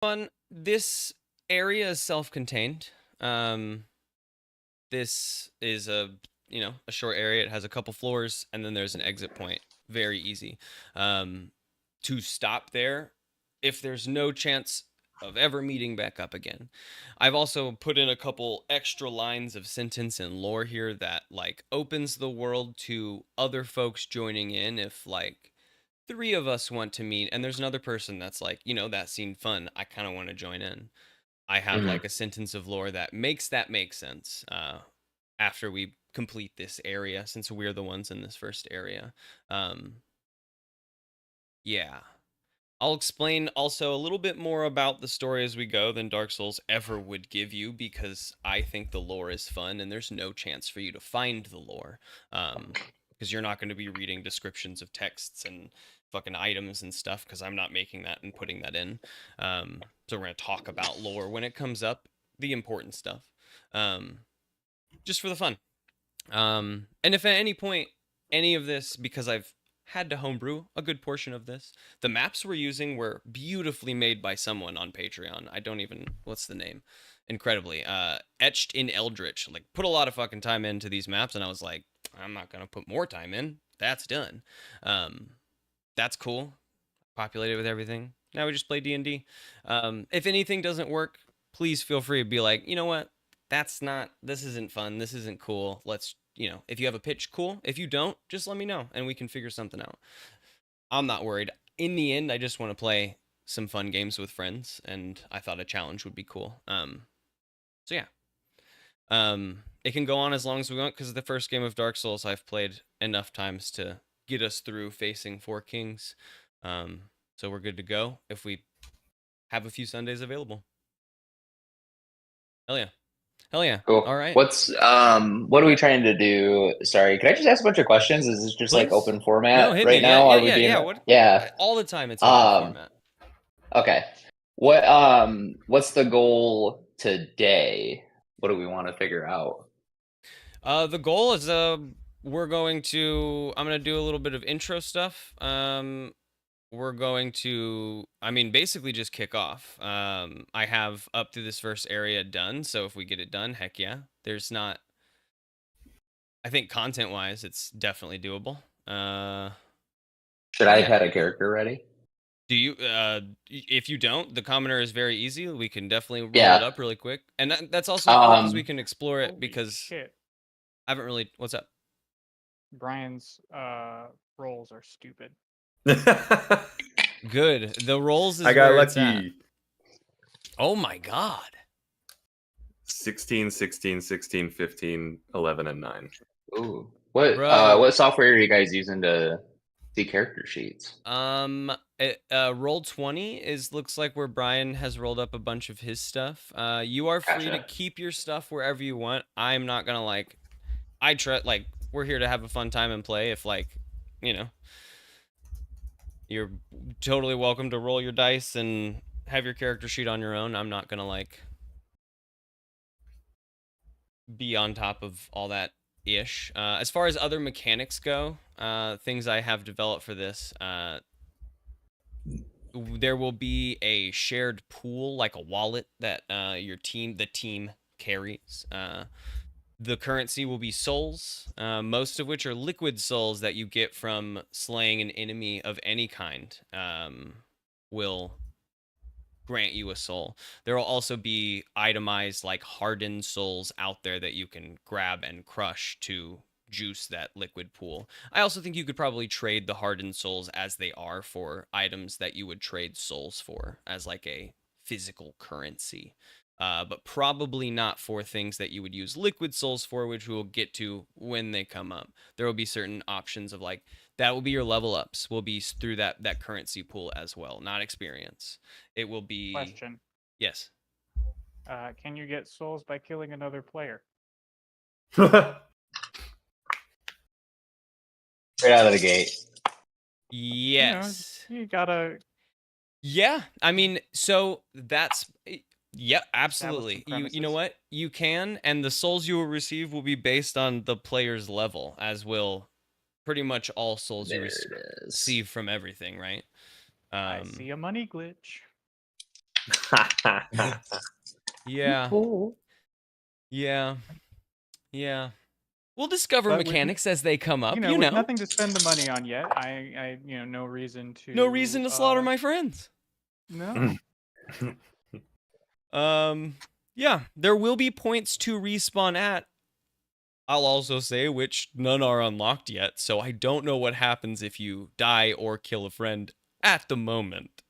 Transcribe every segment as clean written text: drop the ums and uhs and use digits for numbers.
Fun. This area is self-contained. This is a short area. It has a couple floors, and then there's an exit point. Very easy. To stop there, if there's no chance of ever meeting back up again. I've also put in a couple extra lines of sentence and lore here that like opens the world to other folks joining in if like three of us want to meet and there's another person that's like, that seemed fun. I kind of want to join in. I have Mhm. like a sentence of lore that makes make sense after we complete this area, since we're the ones in this first area. Yeah. I'll explain also a little bit more about the story as we go than Dark Souls ever would give you, because I think the lore is fun and there's no chance for you to find the lore. Because you're not going to be reading descriptions of texts and fucking items and stuff, because I'm not making that and putting that in. So we're going to talk about lore when it comes up, the important stuff, just for the fun. And if at any point any of this, because I've had to homebrew a good portion of this, the maps we're using were beautifully made by someone on Patreon. I don't even, what's the name? Incredibly. Etched in Eldritch. Like, put a lot of fucking time into these maps, and I was like, I'm not gonna put more time in. That's done. That's cool. Populated with everything. Now we just play D&D. If anything doesn't work, please feel free to be like, you know what? This isn't fun. This isn't cool. Let's, if you have a pitch, cool. If you don't, just let me know and we can figure something out. I'm not worried. In the end, I just want to play some fun games with friends, and I thought a challenge would be cool. So yeah. It can go on as long as we want, because the first game of Dark Souls I've played enough times to get us through facing 4 kings. So we're good to go if we have a few Sundays available. Hell yeah. Hell yeah. All Cool. right. What are we trying to do? Sorry, can I just ask a bunch of questions? Is this just like Please. open No, format hit me. right Yeah, now? yeah, Are we yeah, being yeah. What? yeah. All the time it's open Um format. okay. What's the goal today? What do we want to figure out? The goal is I'm going to do a little bit of intro stuff. We're going to, basically just kick off. I have up to this first area done, so if we get it done, heck yeah. There's not, I think content wise, it's definitely doable. Should I have Yeah. had a character ready? Do you, if you don't, the commoner is very easy. We can definitely roll it Yeah. up really quick. And that's also cool because we Um can explore it, Holy because shit. I haven't really, what's up? Brian's rolls are stupid. Good. The rolls is I got where it's at. lucky. Oh my God. 16, 16, 16, 15, 11, and 9. ooh. Bro. What software are you guys using to see character sheets? Roll 20 looks like where Brian has rolled up a bunch of his stuff. You are free to Gotcha. keep your stuff wherever you want. I'm not gonna we're here to have a fun time and play. If you're totally welcome to roll your dice and have your character sheet on your own. I'm not gonna be on top of all that ish. As far as other mechanics go, things I have developed for this, there will be a shared pool, like a wallet, that the team carries. The currency will be souls, most of which are liquid souls that you get from slaying an enemy of any kind. Will grant you a soul. There will also be itemized like hardened souls out there that you can grab and crush to juice that liquid pool. I also think you could probably trade the hardened souls as they are for items that you would trade souls for as like a physical currency. But probably not for things that you would use liquid souls for, which we will get to when they come up. There will be certain options of like, that will be your level ups, will be through that currency pool as well, not experience. It will be. Question. Yes. Can you get souls by killing another player? Right out of the gate. Yes. You gotta Yeah. So that's. Yeah, absolutely. You know premises. what? You can, and the souls you will receive will be based on the player's level, as will pretty much all souls you There it is. receive from everything, right? I see a money glitch. Yeah. Yeah. Yeah. We'll discover But with mechanics as they come up, with nothing to spend the money on yet, no reason to. No reason to slaughter my friends. No. Yeah, there will be points to respawn at. I'll also say which none are unlocked yet, so I don't know what happens if you die or kill a friend at the moment.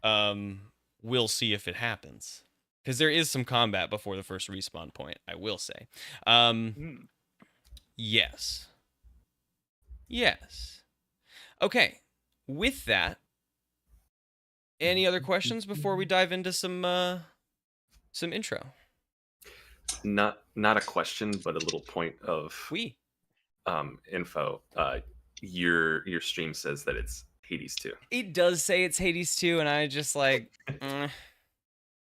We'll see if it happens. Because there is some combat before the first respawn point, I will say. Yes. Yes. Okay. With that, any other questions before we dive into some intro? Not a question, but a little point of info. Your stream says that it's Hades 2. It does say it's Hades 2, and I just like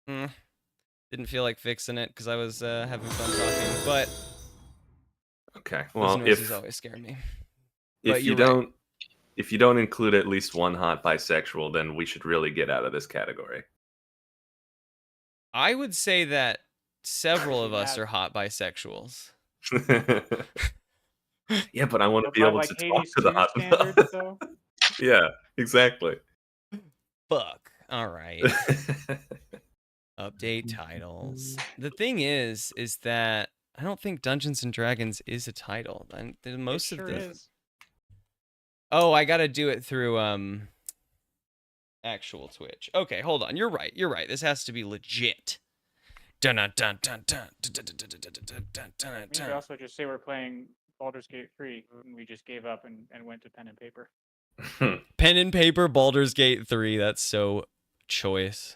didn't feel like fixing it because I was having fun talking. But okay, those well, noises always scare me. If you don't include at least one hot bisexual, then we should really get out of this category. I would say that several of us are hot bisexuals. Yeah, but I want to be able to talk to the hot standards, though. Yeah, exactly. Fuck. All right. Update titles. The thing is that I don't think Dungeons and Dragons is a title. And most it sure of the is. Oh, I gotta do it through actual Twitch. Okay, hold on. You're right. This has to be legit. Dun dun dun dun dun dun dun dun dun dun. Maybe also just say we're playing Baldur's Gate 3 and we just gave up and went to pen and paper. Pen and paper, Baldur's Gate 3. That's so choice.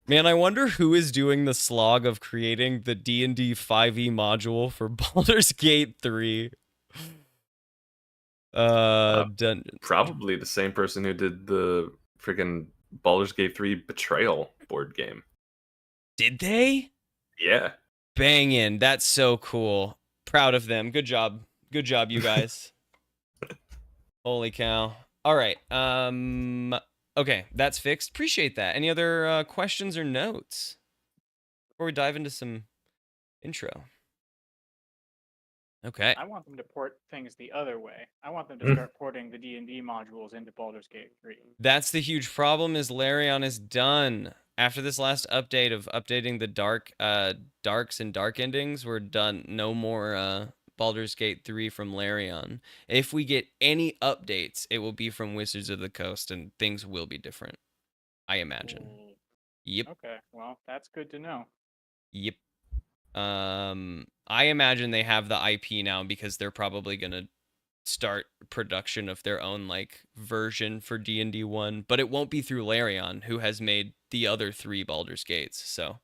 Man, I wonder who is doing the slog of creating the D&D 5e module for Baldur's Gate 3. Probably the same person who did the freaking Baldur's Gate 3 Betrayal board game. Did they? Yeah. Bangin'. That's so cool. Proud of them. Good job. Good job, you guys. Holy cow. All right. Okay, that's fixed. Appreciate that. Any other questions or notes before we dive into some intro? Okay. I want them to port things the other way. I want them to start porting the D&D modules into Baldur's Gate 3. That's the huge problem is Larion is done. After this last update of updating the darks and dark endings, we're done. No more Baldur's Gate 3 from Larion. If we get any updates, it will be from Wizards of the Coast, and things will be different. I imagine. Yep. Okay, well, that's good to know. Yep. I imagine they have the IP now because they're probably gonna start production of their own like version for D&D 1, but it won't be through Larion, who has made the other 3 Baldur's Gates. So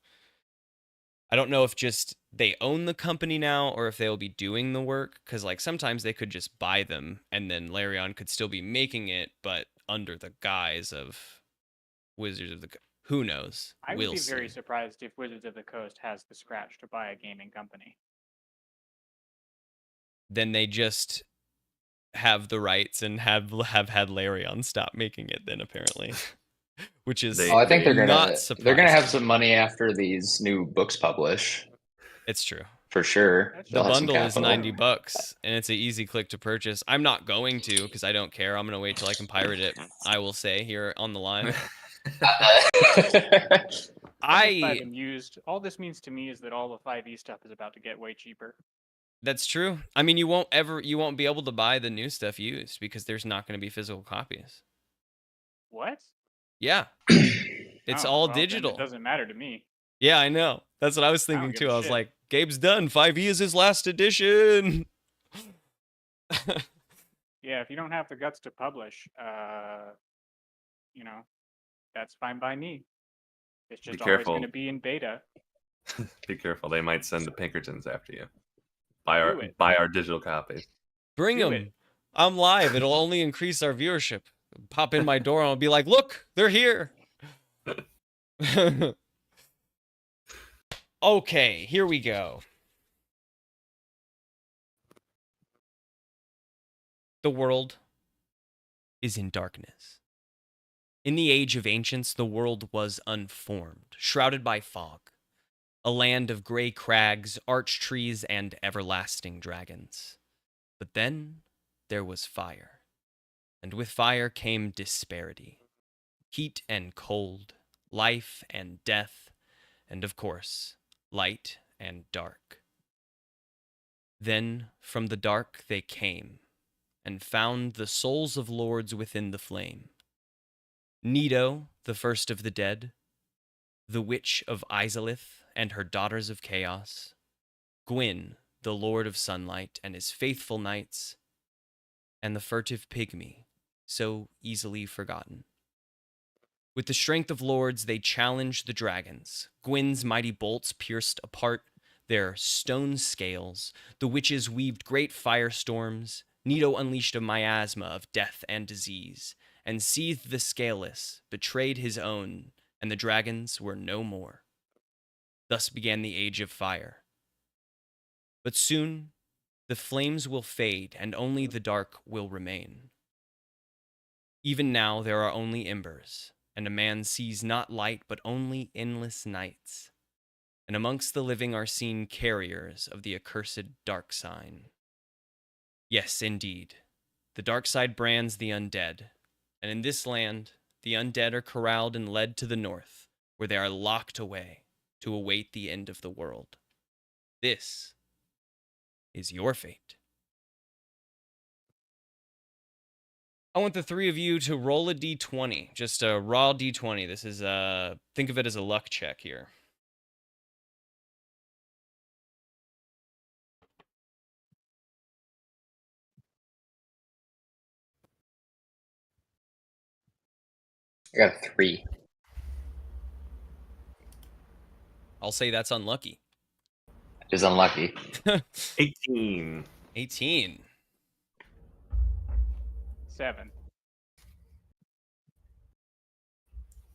I don't know if just they own the company now or if they'll be doing the work, because like sometimes they could just buy them and then Larion could still be making it, but under the guise of Wizards of the who knows? I would be very surprised if Wizards of the Coast has the scratch to buy a gaming company. Then they just have the rights and have had Larion stop making it then apparently. Which is I think they're gonna have some money after these new books publish. It's true. For sure. The bundle is $90 and it's an easy click to purchase. I'm not going to because I don't care. I'm gonna wait till I can pirate it, I will say here on the line. I used. All this means to me is that all the 5e stuff is about to get way cheaper. That's true. I mean, you won't be able to buy the new stuff used because there's not going to be physical copies. What? Yeah. It's all digital. It doesn't matter to me. Yeah, I know. That's what I was thinking too. I was like, Gabe's done. 5e is his last edition. Yeah, if you don't have the guts to publish, that's fine by me. It's just always going to be in beta. Be careful. They might send the Pinkertons after you. Buy our digital copies. Bring them. I'm live. It'll only increase our viewership. Pop in my door and I'll be like, look, they're here. Okay, here we go. The world is in darkness. In the age of ancients, the world was unformed, shrouded by fog, a land of gray crags, archtrees, and everlasting dragons. But then there was fire, and with fire came disparity, heat and cold, life and death, and of course, light and dark. Then from the dark they came, and found the souls of lords within the flame. Nido, the first of the dead, the witch of Izalith and her daughters of chaos, Gwyn, the lord of sunlight and his faithful knights, and the furtive pygmy, so easily forgotten. With the strength of lords, they challenged the dragons. Gwyn's mighty bolts pierced apart their stone scales. The witches weaved great firestorms. Nido unleashed a miasma of death and disease, and seethed the scaleless, betrayed his own, and the dragons were no more. Thus began the age of fire. But soon the flames will fade, and only the dark will remain. Even now there are only embers, and a man sees not light but only endless nights. And amongst the living are seen carriers of the accursed dark sign. Yes, indeed, the dark side brands the undead, and in this land the undead are corralled and led to the north, where they are locked away to await the end of the world. This is your fate. I want the three of you to roll a d20, just a raw d20. This is think of it as a luck check here. I got a 3. I'll say that's unlucky. It is unlucky. 18. 18. 7.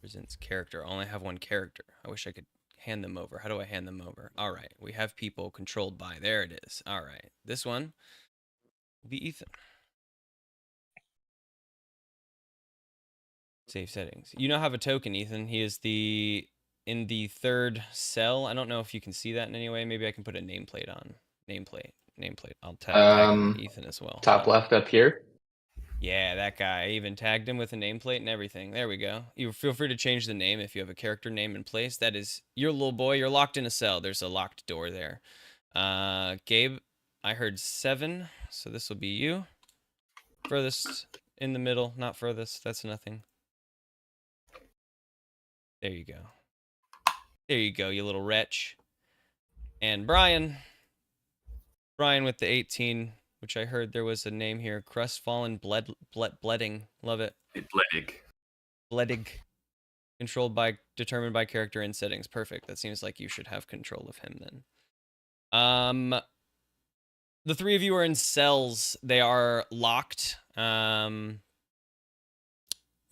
Presents character. I only have one character. I wish I could hand them over. How do I hand them over? All right. We have people controlled by. There it is. All right. This one will be Ethan. Save settings. You now have a token, Ethan. He is in the third cell. I don't know if you can see that in any way. Maybe I can put a nameplate on. Nameplate. I'll tag Ethan as well. Top left up here. Yeah, that guy. I even tagged him with a nameplate and everything. There we go. You feel free to change the name if you have a character name in place. That is your little boy. You're locked in a cell. There's a locked door there. Gabe, I heard 7, so this will be you. Furthest in the middle, not furthest. That's nothing. There you go. There you go, you little wretch. And Brian with the 18, which I heard there was a name here. Crestfallen Bledding. Love it. Bledig. Determined by character and settings. Perfect. That seems like you should have control of him then. The three of you are in cells. They are locked. You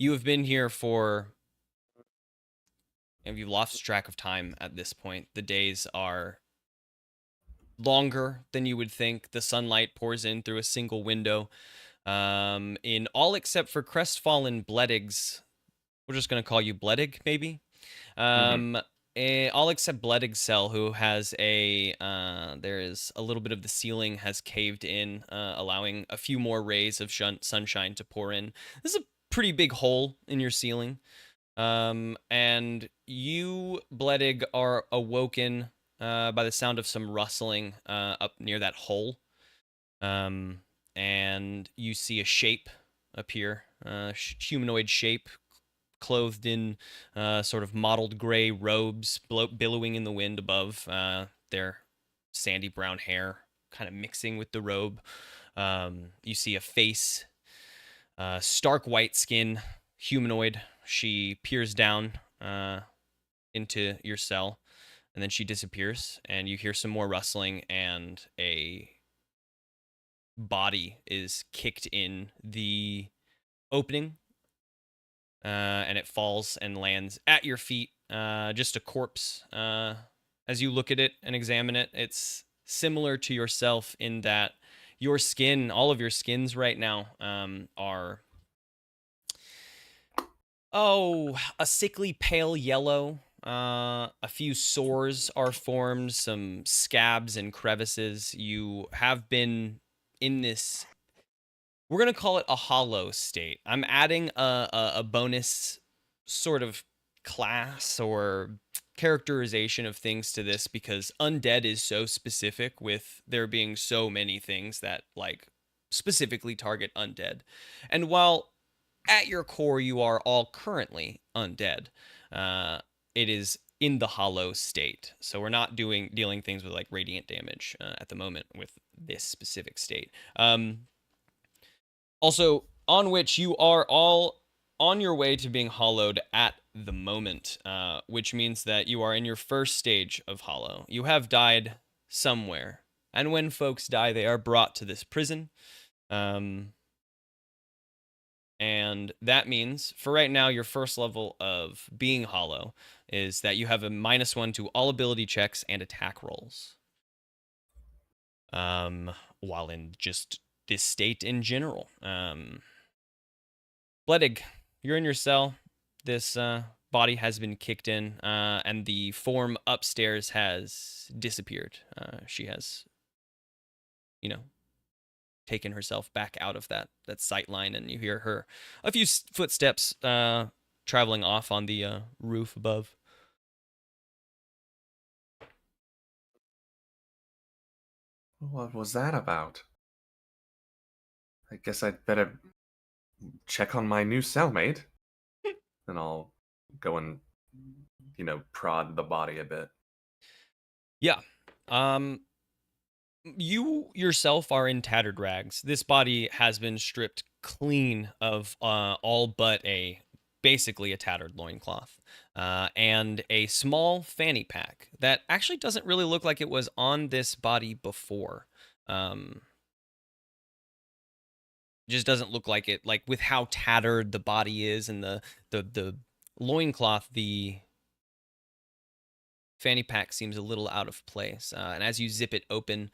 have been here for... You've lost track of time at this point. The days are longer than you would think. The sunlight pours in through a single window. In all except for Crestfallen Bledig's, we're just going to call you Bledig, maybe? All except Bledig's cell, who has there is a little bit of the ceiling has caved in, allowing a few more rays of sunshine to pour in. This is a pretty big hole in your ceiling. And you, Bledig, are awoken by the sound of some rustling up near that hole. And you see a shape appear, humanoid shape, clothed in sort of mottled gray robes, billowing in the wind above their sandy brown hair, kind of mixing with the robe. You see a face, stark white skin, humanoid. She peers down into your cell, and then she disappears, and you hear some more rustling, and a body is kicked in the opening, and it falls and lands at your feet, just a corpse. As you look at it and examine it, it's similar to yourself in that your skin, all of your skins right now, are Oh, a sickly pale yellow. A few sores are formed, some scabs and crevices. You have been in this, we're going to call it a hollow state. I'm adding a bonus sort of class or characterization of things to this because undead is so specific, with there being so many things that like specifically target undead. And while at your core you are all currently undead, it is in the hollow state. So we're not dealing things with like radiant damage at the moment with this specific state. Also, on which you are all on your way to being hollowed at the moment, which means that you are in your first stage of hollow. You have died somewhere, and when folks die, they are brought to this prison. And that means, for right now, your first level of being hollow is that you have a -1 to all ability checks and attack rolls. While in just this state in general. Bledig, you're in your cell. This body has been kicked in, and the form upstairs has disappeared. She has, you know, taken herself back out of that sight line, and you hear her a few footsteps traveling off on the roof above. What was that about? I guess I'd better check on my new cellmate. And I'll go and, prod the body a bit. Yeah. You yourself are in tattered rags. This body has been stripped clean of all but basically a tattered loincloth, and a small fanny pack that actually doesn't really look like it was on this body before. Just doesn't look like it, like with how tattered the body is and the loincloth, the fanny pack seems a little out of place. And as you zip it open,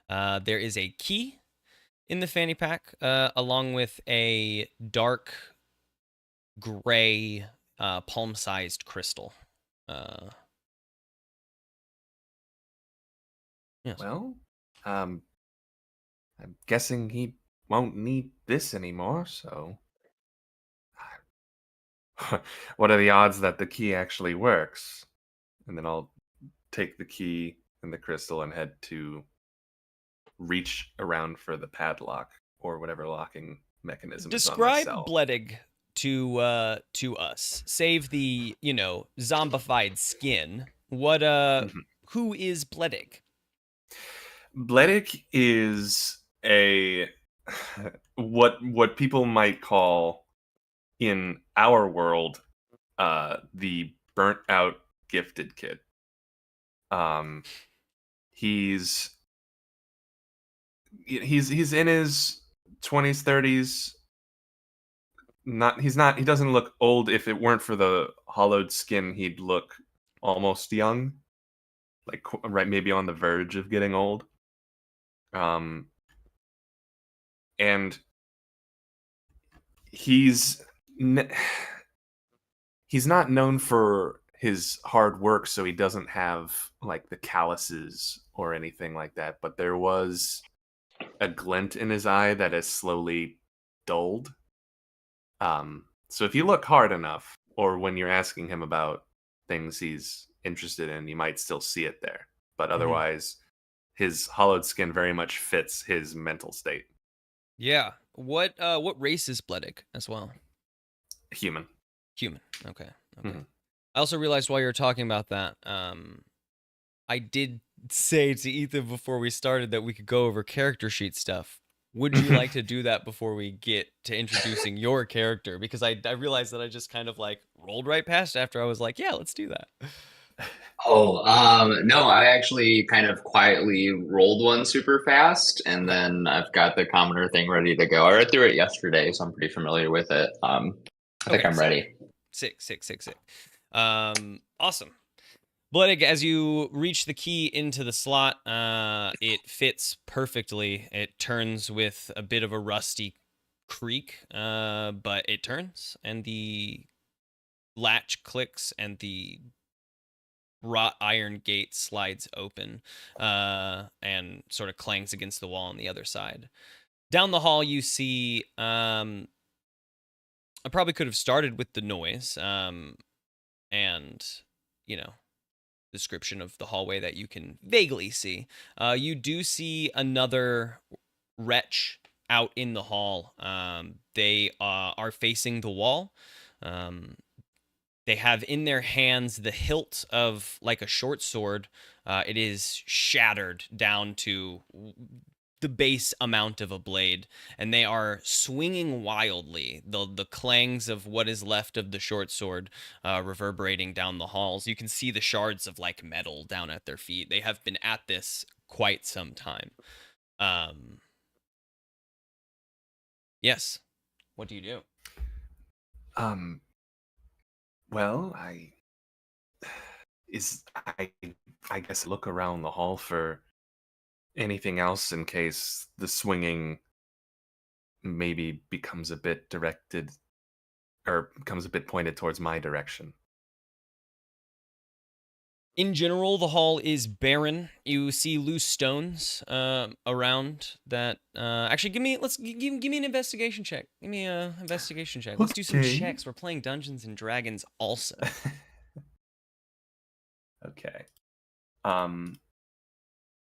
there is a key in the fanny pack, along with a dark gray palm-sized crystal. Yes. Well, I'm guessing he won't need this anymore, so. What are the odds that the key actually works? And then I'll take the key and the crystal and head to reach around for the padlock or whatever locking mechanism is on my Describe cell. Bledig to us. Save the, zombified skin. What who is Bledig? Bledig is a what people might call in our world the burnt out gifted kid. He's in his 20s, 30s. He doesn't look old. If it weren't for the hollowed skin, he'd look almost young. Like right maybe on the verge of getting old. And he's not known for his hard work, so he doesn't have like the calluses or anything like that, but there was a glint in his eye that has slowly dulled. So if you look hard enough, or when you're asking him about things he's interested in, you might still see it there. But otherwise, his hollowed skin very much fits his mental state. Yeah. What race is Bledig as well? Human. Human. Okay. I also realized while you were talking about that, I did say to Ethan before we started that we could go over character sheet stuff. Would you like to do that before we get to introducing your character? Because I realized that I just kind of like rolled right past after I was like, yeah, let's do that. Oh, no, I actually kind of quietly rolled one super fast, and then I've got the commoner thing ready to go. I read through it yesterday, so I'm pretty familiar with it. I think I'm ready. Sick. Awesome. Bledig, as you reach the key into the slot, it fits perfectly. It turns with a bit of a rusty creak, but it turns, and the latch clicks and the wrought iron gate slides open and sort of clangs against the wall on the other side. Down the hall, you see. I probably could have started with the noise and, you know, description of the hallway that you can vaguely see. You do see another wretch out in the hall. They are facing the wall. They have in their hands the hilt of like a short sword. It is shattered down to the base amount of a blade, and they are swinging wildly. The clangs of what is left of the short sword reverberating down the halls. You can see the shards of like metal down at their feet. They have been at this quite some time. Yes. What do you do? Well, I guess look around the hall for anything else in case the swinging maybe becomes a bit directed or becomes a bit pointed towards my direction. In general, the hall is barren. You see loose stones around that. Actually, give me an investigation check. Give me a investigation check. Let's do some Okay. checks. We're playing Dungeons and Dragons also. Okay.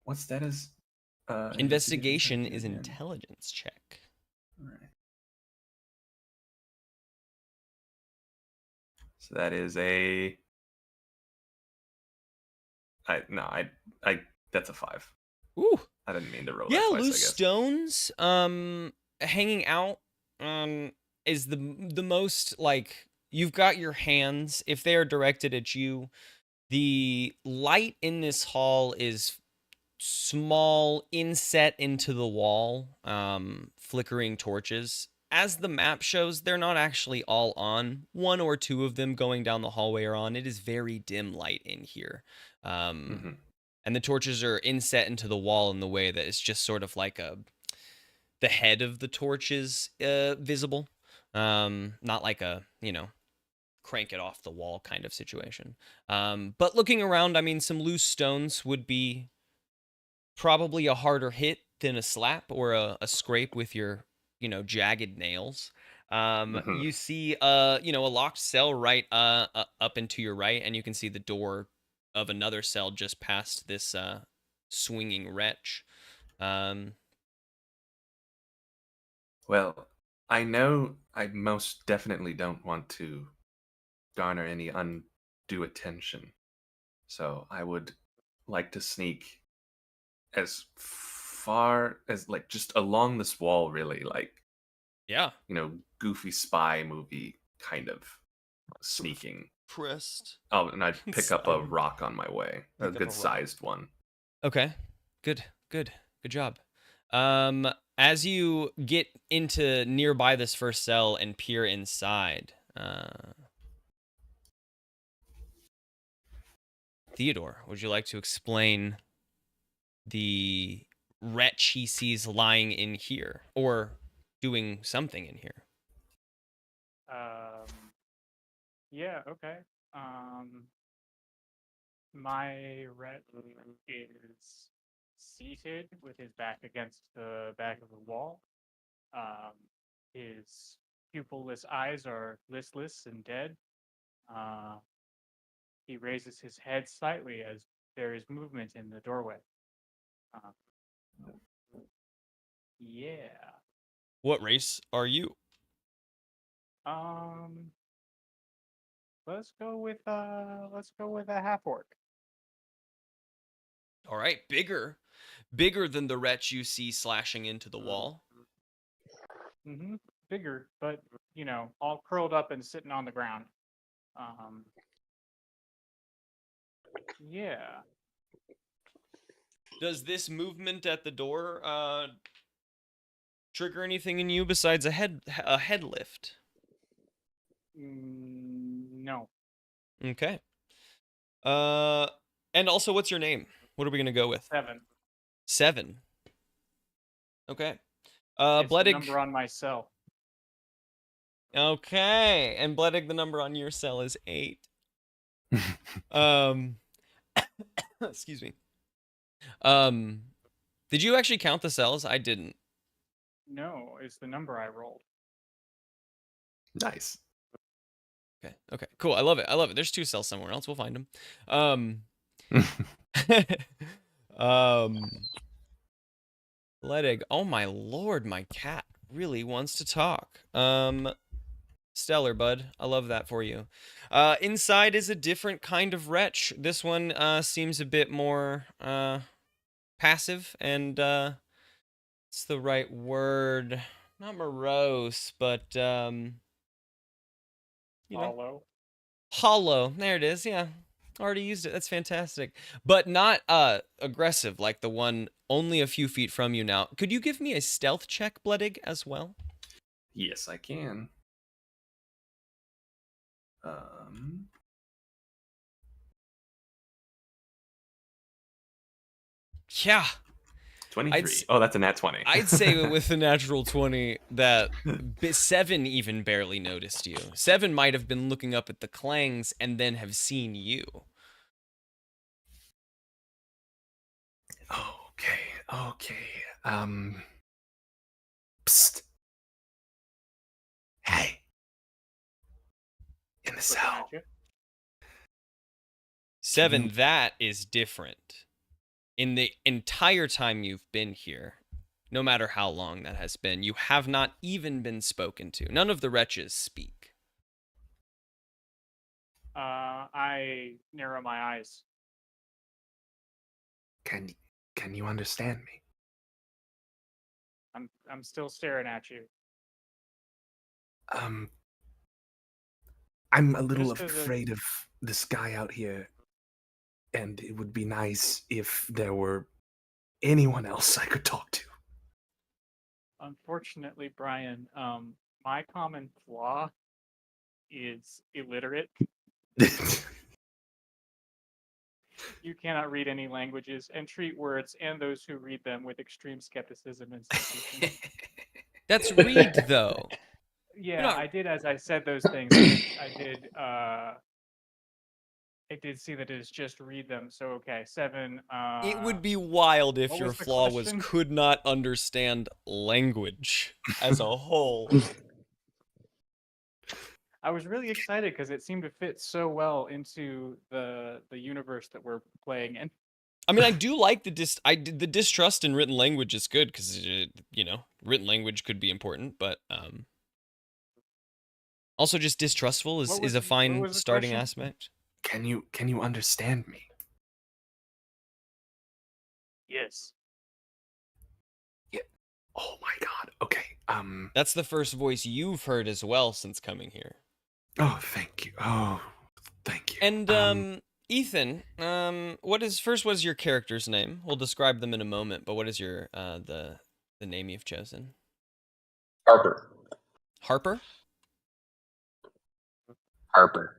What's that as? Investigation check is again? intelligence check. All right. So that is a. That's a 5. Ooh. I didn't mean to roll Yeah, that twice, I loose guess. stones hanging out is the most like you've got your hands if they are directed at you. The light in this hall is small, inset into the wall, flickering torches. As the map shows, they're not actually all on. One or two of them going down the hallway are on. It is very dim light in here. Mhm. And the torches are inset into the wall in the way that it's just sort of like the head of the torch is visible. Not like a, crank it off the wall kind of situation. But looking around, I mean, some loose stones would be probably a harder hit than a slap or a scrape with your, jagged nails. Mhm. You see, a locked cell right up and to your right, and you can see the door of another cell just past this swinging wretch. Um, Well, I know I most definitely don't want to garner any undue attention, so I would like to sneak as far as like just along this wall, really, like yeah, goofy spy movie kind of sneaking. pressed. Oh, and I'd pick up a Silent. rock on my way, a Pick up a good rock. sized one. Okay, good job. As you get into nearby this first cell and peer inside, Theodore, would you like to explain the wretch he sees lying in here or doing something in here? Yeah, okay. My ret is seated with his back against the back of the wall. His pupilless eyes are listless and dead. He raises his head slightly as there is movement in the doorway. Yeah. What race are you? Let's go with a half orc. All right, bigger than the wretch you see slashing into the wall. Mm-hmm. Bigger, but all curled up and sitting on the ground. Yeah. Does this movement at the door trigger anything in you besides a head lift? No. Okay. And also, what's your name? What are we gonna go with? 7. 7. Okay. It's the Bledig. number on my cell. Okay, and Bledig, the number on your cell is 8. Um, excuse me. Did you actually count the cells? I didn't. No, it's the number I rolled. Nice. Okay, cool. I love it. There's 2 cells somewhere else. We'll find them. Bledig. Oh my lord, my cat really wants to talk. Stellar, bud. I love that for you. Inside is a different kind of wretch. This one seems a bit more passive and it's the right word. Not morose, but you know, Hollow. hollow. There it is. Yeah. Already used it. That's fantastic. But not aggressive like the one only a few feet from you now. Could you give me a stealth check, Bledig, as well? Yes, I can. Um, Yeah. 23. Oh, that's a nat 20. I'd say with the natural 20 that 7 even barely noticed you. 7 might have been looking up at the clangs and then have seen you. Okay. Psst. Hey. In the Looking cell. at you. 7, that is different. In the entire time you've been here, no matter how long that has been, you have not even been spoken to. None of the wretches speak. I narrow my eyes. Can you understand me? I'm still staring at you. I'm a little Just as a- afraid of this guy out here, and it would be nice if there were anyone else I could talk to. Unfortunately, Brian, my common flaw is illiterate. You cannot read any languages and treat words and those who read them with extreme skepticism and suspicion. That's read, though. Yeah, not- I did. As I said those things, I did see that it is just read them. So okay, 7. It would be wild if what your was the flaw was question? could not understand language as a whole. I was really excited because it seemed to fit so well into the universe that we're playing in. I mean, I do like the distrust in written language is good because written language could be important, but also just distrustful is a fine starting question? aspect. Can you understand me? Yes. Oh my god. Okay. That's the first voice you've heard as well since coming here. Oh, thank you. Oh, thank you. And Ethan, what is your character's name? We'll describe them in a moment, but what is your the name you've chosen? Harper. Harper? Harper.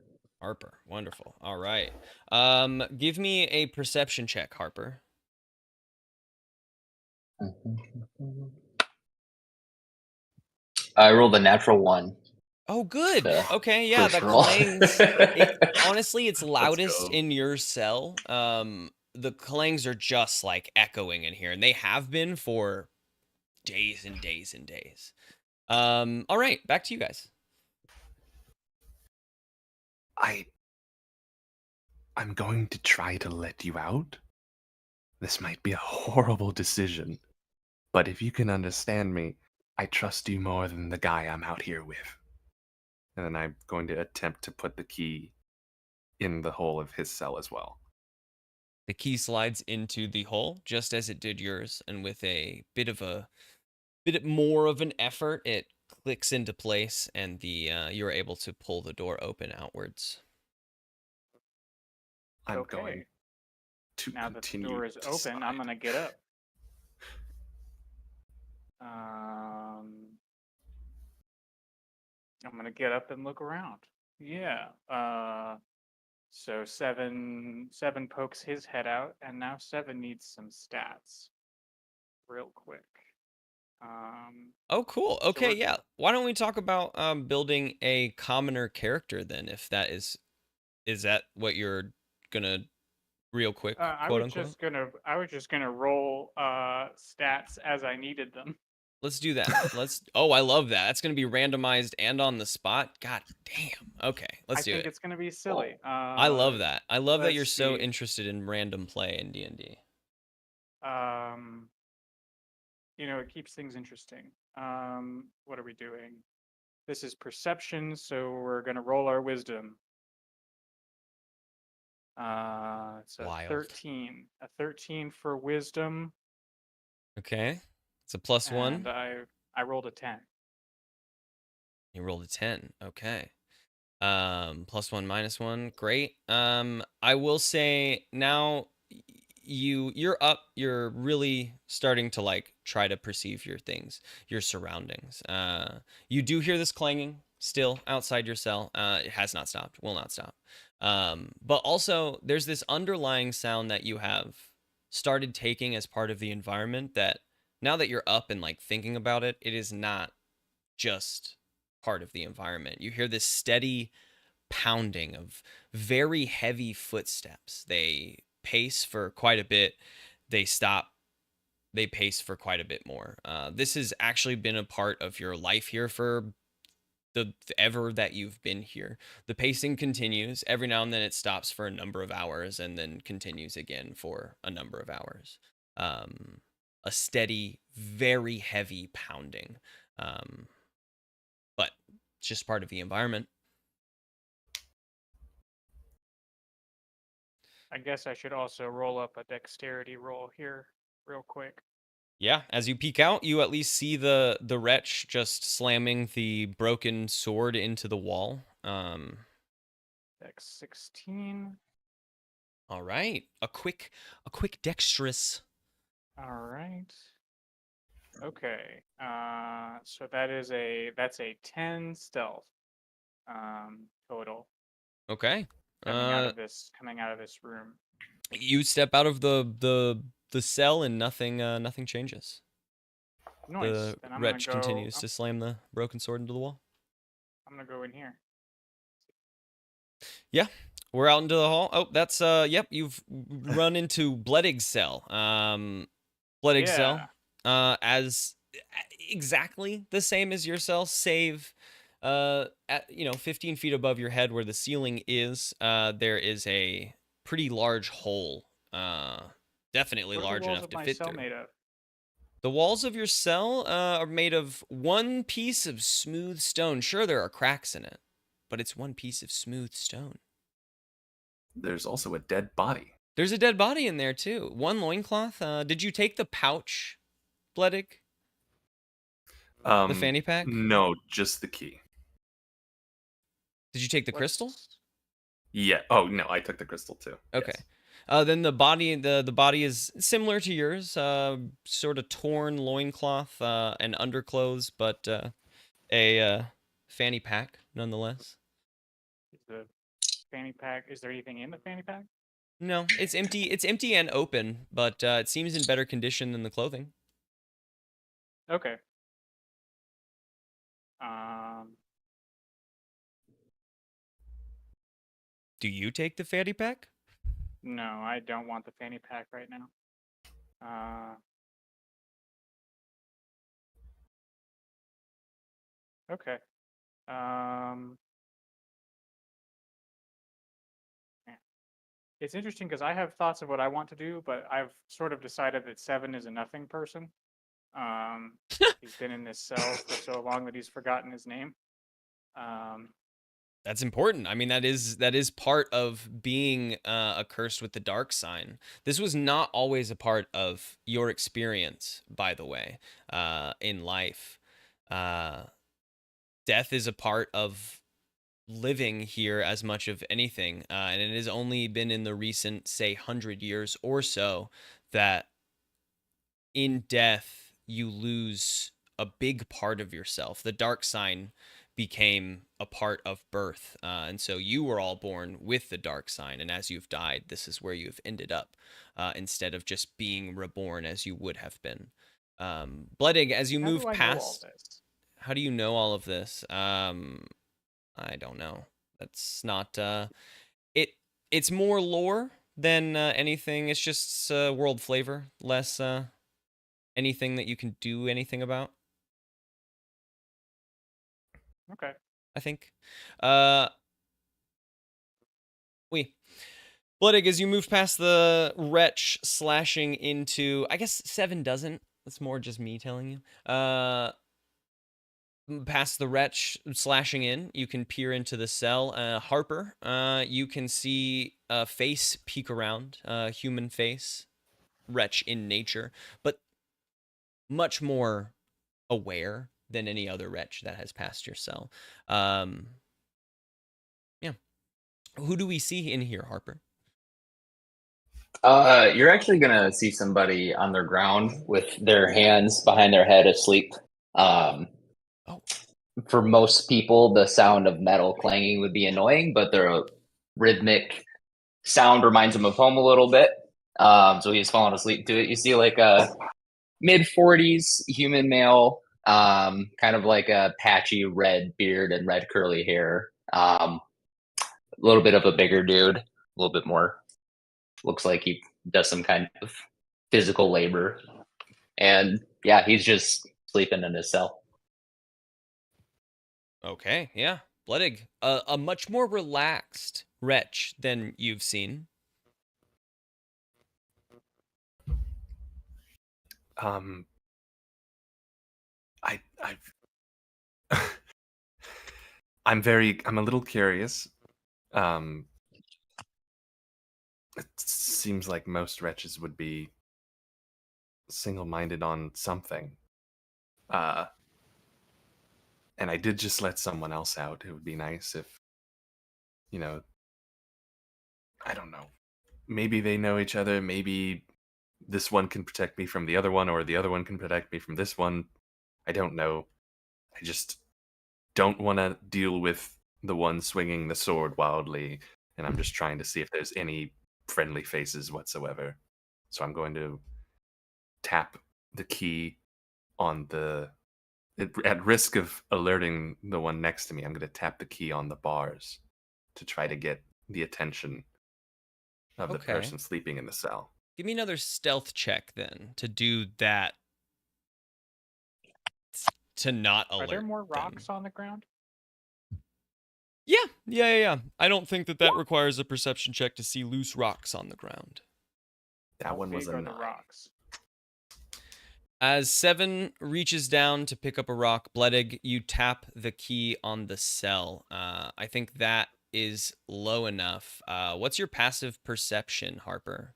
Wonderful. All right. Give me a perception check, Harper. I rolled a natural 1. Oh, good. Yeah. Okay, yeah, the First roll. clangs. Honestly, it's loudest go. in your cell. The clangs are just like echoing in here, and they have been for days and days and days. All right, back to you guys. I'm going to try to let you out. This might be a horrible decision, but if you can understand me, I trust you more than the guy I'm out here with. And then I'm going to attempt to put the key in the hole of his cell as well. The key slides into the hole, just as it did yours, and with a bit more of an effort, it clicks into place, and you're able to pull the door open outwards. I'm Okay. going to Now that the continue door is to open, slide. I'm gonna get up. I'm gonna get up and look around. Yeah. So 7 pokes his head out, and now 7 needs some stats. Real quick. Oh, cool. So Okay, we're yeah. Why don't we talk about building a commoner character then, if that is that what you're gonna real quick, quote unquote? I was just gonna roll stats as I needed them. Let's do that. Oh, I love that. That's gonna be randomized and on the spot. God damn. Okay, let's I do think it. it's gonna be silly. I love that. I love that you're Let's so see. interested in random play in D&D. Um, it keeps things interesting. What are we doing? This is perception, so we're gonna roll our wisdom. It's a Wild. 13. A 13 for wisdom, Okay. It's a +1. and I rolled a 10. You rolled a 10. Okay. +1, -1. Great. I will say now you're up, you're really starting to like try to perceive your things, your surroundings. You do hear this clanging still outside your cell. It has not stopped, will not stop. But also there's this underlying sound that you have started taking as part of the environment that now that you're up and like thinking about it, it is not just part of the environment. You hear this steady pounding of very heavy footsteps. They pace for quite a bit. They stop. They pace for quite a bit more. This has actually been a part of your life here for the ever that you've been here. The pacing continues. Every now and then it stops for a number of hours and then continues again for a number of hours. A steady, very heavy pounding. But it's just part of the environment. I guess I should also roll up a dexterity roll here real quick. Yeah, as you peek out, you at least see the wretch just slamming the broken sword into the wall. Dex 16. All right, a quick dexterous. All right. Okay. So that's a 10 stealth total Okay. coming out of this room. You step out of the cell and nothing changes. Nice. The Then wretch continues to slam the broken sword into the wall. I'm gonna go in here. Yeah, we're out into the hall. Oh, that's yep. You've run into Bledig's cell. Bledig's cell, as exactly the same as your cell, save at 15 feet above your head where the ceiling is. There is a pretty large hole. Definitely What are large the walls enough of to my fit cell through. made of? The walls of your cell are made of one piece of smooth stone. Sure, there are cracks in it, but it's one piece of smooth stone. There's also a dead body. There's a dead body in there too. One loincloth. Did you take the pouch, Bledig? The fanny pack? No, just the key. Did you take the crystal? Yeah. Oh no, I took the crystal too. Okay. Yes. Then the body is similar to yours, sort of torn loincloth and underclothes, but a fanny pack nonetheless. Is the fanny pack? Is there anything in the fanny pack? No, it's empty. It's empty and open, but it seems in better condition than the clothing. Okay. Do you take the fanny pack? No, I don't want the fanny pack right now. Okay. It's interesting because I have thoughts of what I want to do, but I've sort of decided that Seven is a nothing person. He's been in this cell for so long that he's forgotten his name. That's important. I mean, that is part of being accursed with the dark sign. This was not always a part of your experience, by the way, in life. Death is a part of living here as much of anything, and it has only been in the recent, say, 100 years or so that in death you lose a big part of yourself. The dark sign became a part of birth, and so you were all born with the dark sign, and as you've died, this is where you've ended up, instead of just being reborn as you would have been. Bloodig, as you How move do I know all past, this? how do you know all of this? I don't know. That's not it's more lore than anything. It's just world flavor, less anything that you can do anything about, Okay. I think. Uh we Bloodig, as you move past the wretch slashing into, I guess 7 doesn't. That's more just me telling you. Past the wretch slashing in, you can peer into the cell. Harper, you can see a face peek around, human face, wretch in nature, but much more aware than any other wretch that has passed your cell. Yeah. Who do we see in here, Harper? You're actually gonna see somebody on their ground with their hands behind their head asleep. Um, Oh. For most people, the sound of metal clanging would be annoying, but the rhythmic sound reminds them of home a little bit. So he's falling asleep to it. You see like a mid-40s human male, kind of like a patchy red beard and red curly hair. A little bit of a bigger dude, a little bit more. Looks like he does some kind of physical labor. And yeah, he's just sleeping in his cell. Okay, yeah. Bloodig, a much more relaxed wretch than you've seen. I've I'm a little curious. It seems like most wretches would be single-minded on something. And I did just let someone else out. It would be nice if, you know, I don't know. Maybe they know each other. Maybe this one can protect me from the other one, or the other one can protect me from this one. I don't know. I just don't want to deal with the one swinging the sword wildly, and I'm just trying to see if there's any friendly faces whatsoever. So I'm going to tap the key on at risk of alerting the one next to me, I'm going to tap the key on the bars to try to get the attention of the Okay. person sleeping in the cell. Give me another stealth check then to do that. To not alert. Are there more them. rocks on the ground? Yeah. I don't think that requires a perception check to see loose rocks on the ground. That How one was big a are the 9. rocks? As 7 reaches down to pick up a rock, Bloodig, you tap the key on the cell. I think that is low enough. What's your passive perception, Harper?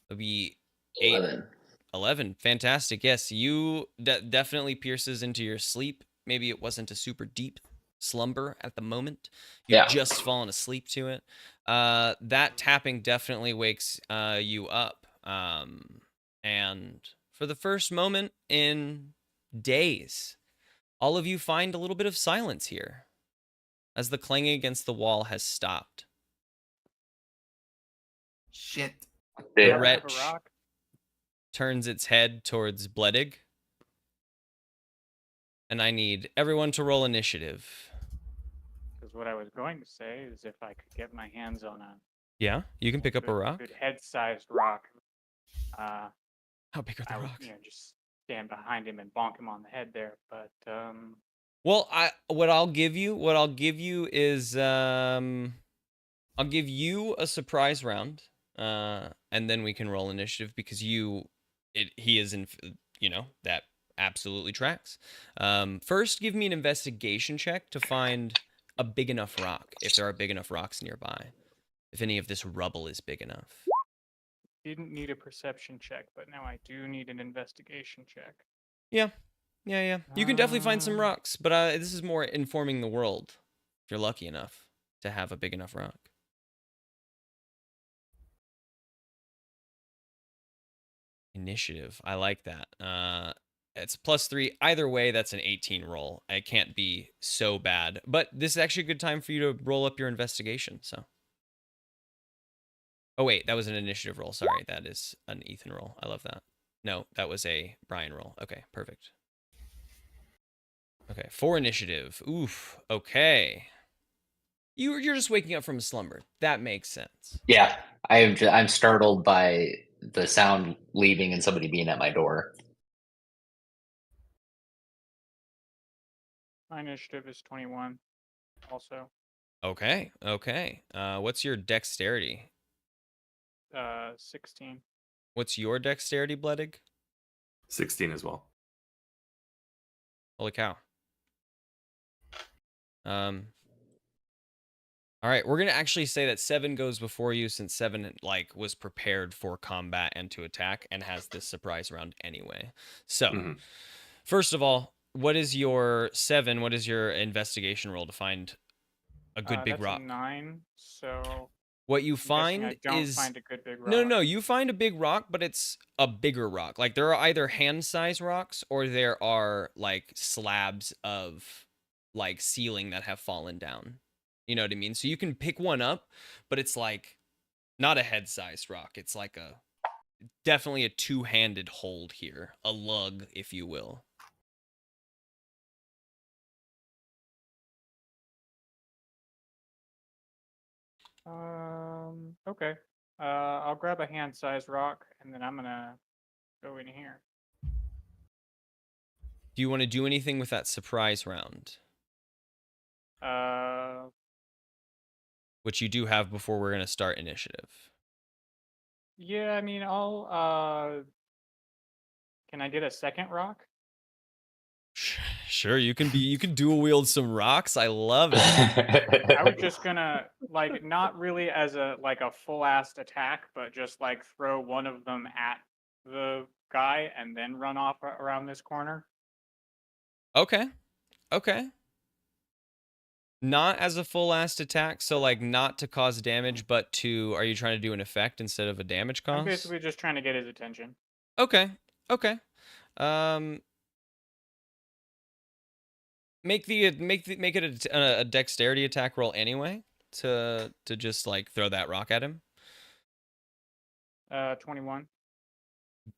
It'll be 8. 11. 11. Fantastic. Yes, you definitely pierces into your sleep. Maybe it wasn't a super deep slumber at the moment. You've just fallen asleep to it. That tapping definitely wakes you up. And for the first moment in days, all of you find a little bit of silence here as the clanging against the wall has stopped. Shit. The Yeah. Do I have a wretch rock? turns its head towards Bloodig. And I need everyone to roll initiative. Because what I was going to say is if I could get my hands on a Yeah, you can pick up a rock. good head-sized rock, How big are the I would, rocks? just stand behind him and bonk him on the head there. But Well, what I'll give you is I'll give you a surprise round, and then we can roll initiative because he is in, that absolutely tracks. First, give me an investigation check to find a big enough rock, if there are big enough rocks nearby, if any of this rubble is big enough. didn't need a perception check, but now I do need an investigation check. Yeah. You can definitely find some rocks, but this is more informing the world. If you're lucky enough to have a big enough rock. Initiative. I like that. It's +3. Either way, that's an 18 roll. It can't be so bad. But this is actually a good time for you to roll up your investigation, so. Oh, wait. That was an initiative roll. Sorry. That is an Ethan roll. I love that. No, that was a Brian roll. Okay, perfect. Okay, 4 initiative. Oof. Okay. You're just waking up from a slumber. That makes sense. Yeah, I'm startled by the sound leaving and somebody being at my door. My initiative is 21 also. Okay. Okay. What's your dexterity? 16. What's your dexterity, Bledig? 16 as well. Holy cow. All right, we're gonna actually say that 7 goes before you, since 7 like was prepared for combat and to attack and has this surprise round anyway. So, Mhm. first of all, what is your 7? What is your investigation roll to find a good big That's a rock? 9, so What you I'm guessing I find don't is find a good big no, rock. no, you find a big rock, but it's a bigger rock. Like there are either hand-sized rocks or there are like slabs of like ceiling that have fallen down. You know what I mean? So you can pick one up, but it's like not a head-sized rock. It's like a definitely a two-handed hold here, a lug, if you will. Okay. I'll grab a hand-sized rock, and then I'm gonna go in here. Do you want to do anything with that surprise round, Uh, which you do have before we're going to start initiative? yeah, I mean, can I get a second rock? Sure, you can dual wield some rocks. I love it. I was just gonna, like, not really as a full-assed attack, but just like throw one of them at the guy and then run off around this corner. Okay. Okay. Not as a full last attack, so like not to cause damage, but to are you trying to do an effect instead of a damage I'm cost? basically just trying to get his attention. Okay. Okay. Um make it a dexterity attack roll anyway to just like throw that rock at him. 21.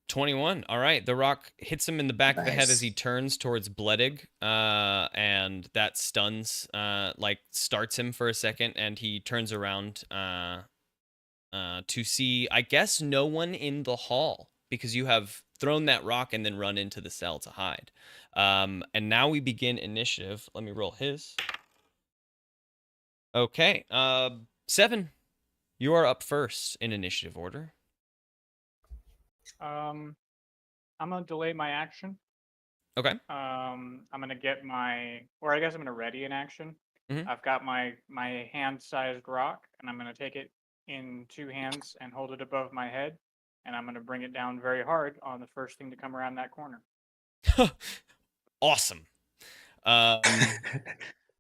21. All right. The rock hits him in the back of the head as he Nice. turns towards Bledig, and that stuns, like starts him for a second, and he turns around to see, I guess, no one in the hall because you have thrown that rock and then run into the cell to hide. And now we begin initiative. Let me roll his. Okay. 7. You are up first in initiative order. I'm gonna delay my action. Okay. I'm gonna get my, or I guess I'm gonna ready an action. Mhm. I've got my hand-sized rock, and I'm gonna take it in 2 hands and hold it above my head, and I'm gonna bring it down very hard on the first thing to come around that corner. Awesome.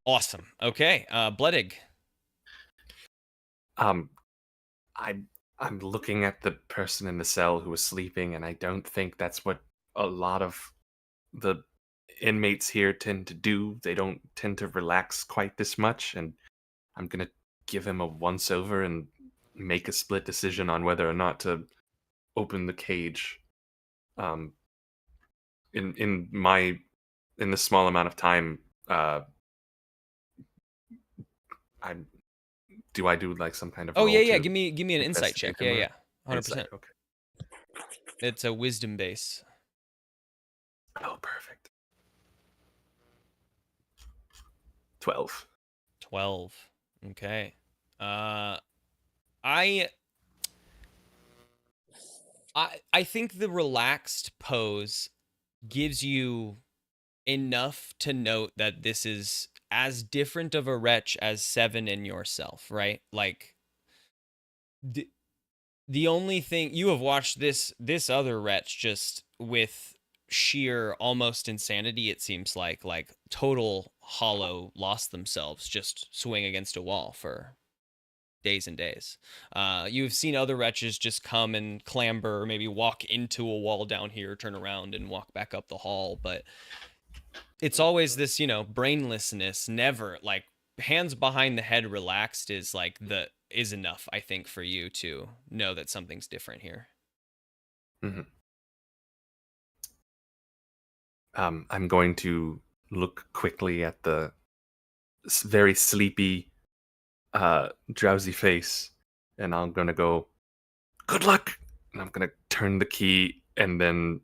Awesome. Okay. Bledig. Um, I'm looking at the person in the cell who was sleeping, and I don't think that's what a lot of the inmates here tend to do. They don't tend to relax quite this much, and I'm gonna give him a once over and make a split decision on whether or not to open the cage. Um, in the small amount of time, I I do like some kind of Oh yeah, roll yeah. to Give me an insight check. investigate Yeah, him yeah. or 100%. insight? Okay. It's a wisdom base. Oh, perfect. 12. 12. Okay. I I think the relaxed pose gives you enough to note that this is as different of a wretch as 7 in yourself, right? Like the only thing you have watched this other wretch just with sheer almost insanity, it seems like total hollow lost themselves, just swing against a wall for days and days. You've seen other wretches just come and clamber, or maybe walk into a wall down here, turn around and walk back up the hall, but it's always this, brainlessness, never like hands behind the head relaxed is like the is enough, I think, for you to know that something's different here. Mhm. I'm going to look quickly at the very sleepy, drowsy face, and I'm gonna go, "Good luck!" And I'm gonna turn the key and then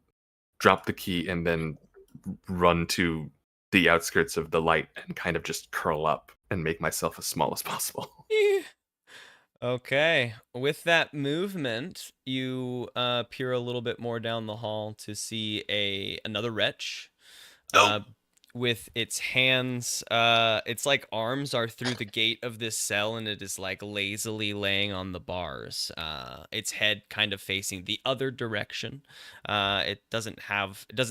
drop the key and then run to the outskirts of the light and kind of just curl up and make myself as small as possible. Okay. With that movement, you peer a little bit more down the hall to see another wretch. With its hands, its like arms are through the gate of this cell, and it is like lazily laying on the bars. Its head kind of facing the other direction. It doesn't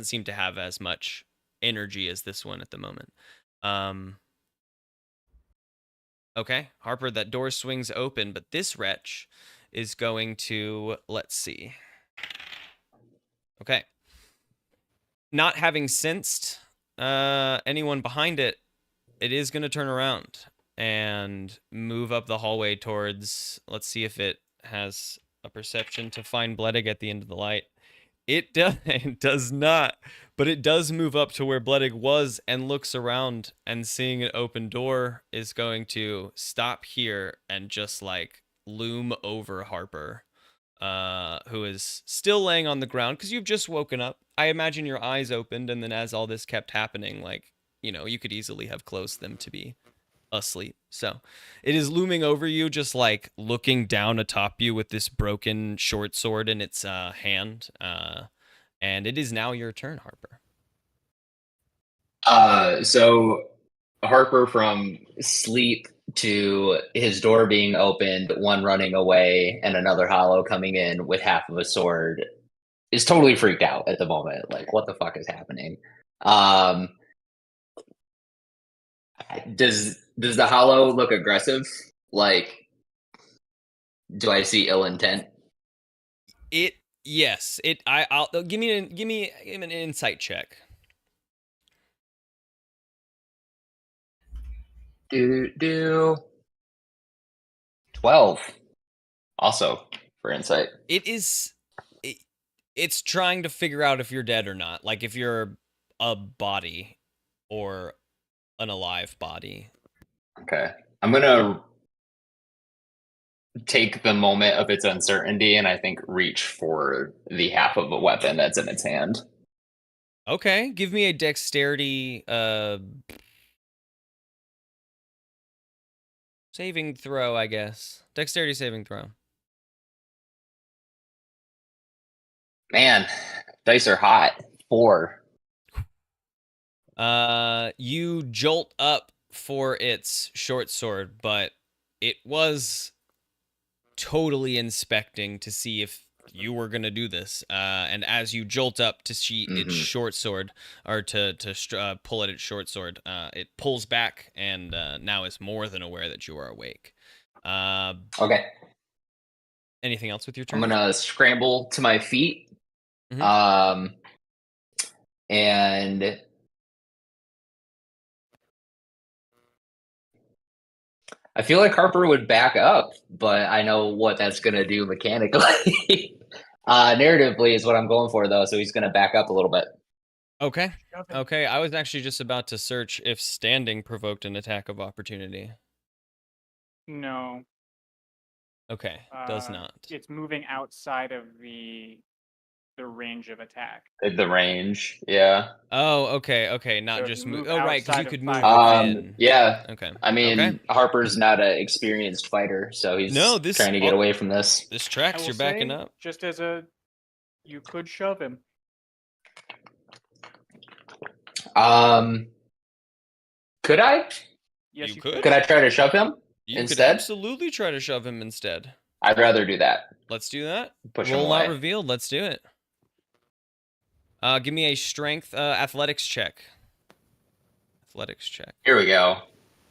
seem to have as much energy as this one at the moment. Okay, Harper, that door swings open, but this wretch is going to, let's see. Okay. Not having sensed anyone behind it, it is going to turn around and move up the hallway towards, let's see if it has a perception to find Bledig at the end of the light. It does not, but it does move up to where Bledig was and looks around, and seeing an open door is going to stop here and just like loom over Harper, who is still laying on the ground because you've just woken up. I imagine your eyes opened, and then as all this kept happening, like, you could easily have closed them to be asleep. So it is looming over you, just like looking down atop you with this broken short sword in its hand. And it is now your turn, Harper. So Harper, from sleep to his door being opened, one running away, and another hollow coming in with half of a sword, is totally freaked out at the moment. Like, what the fuck is happening? Does the hollow look aggressive? Like, do I see ill intent? Yes. I'll give me an insight check. Do 12. Also for insight. It's trying to figure out if you're dead or not. Like if you're a body or an alive body. Okay. I'm gonna take the moment of its uncertainty and I think reach for the half of a weapon that's in its hand. Okay, give me a dexterity saving throw, I guess. Dexterity saving throw. Man, dice are hot. 4. You jolt up for its short sword, but it was totally inspecting to see if you were gonna do this. And as you jolt up to see its short sword, or to pull at its short sword, it pulls back and now is more than aware that you are awake. Okay. Anything else with your turn? I'm gonna scramble to my feet. Mhm. And I feel like Harper would back up, but I know what that's gonna do mechanically. Narratively is what I'm going for, though, so he's gonna back up a little bit. Okay. Okay, I was actually just about to search if standing provoked an attack of opportunity. No. Okay, does not. It's moving outside of the range of attack. The range, yeah. Oh, okay, not So if just you move. move Oh, right, because you outside of could move 5 within. Yeah. Okay. I mean, okay. Harper's not an experienced fighter, so he's trying to get away from this. This I tracks. will You're backing say, up. just as you could shove him. Could I? Yes, You you could? Could I try to shove him You could instead? absolutely try to shove him instead. I'd rather do that. Let's do that. Push him Roll away. not revealed. Let's do it. Give me a strength athletics check. Athletics check. Here we go.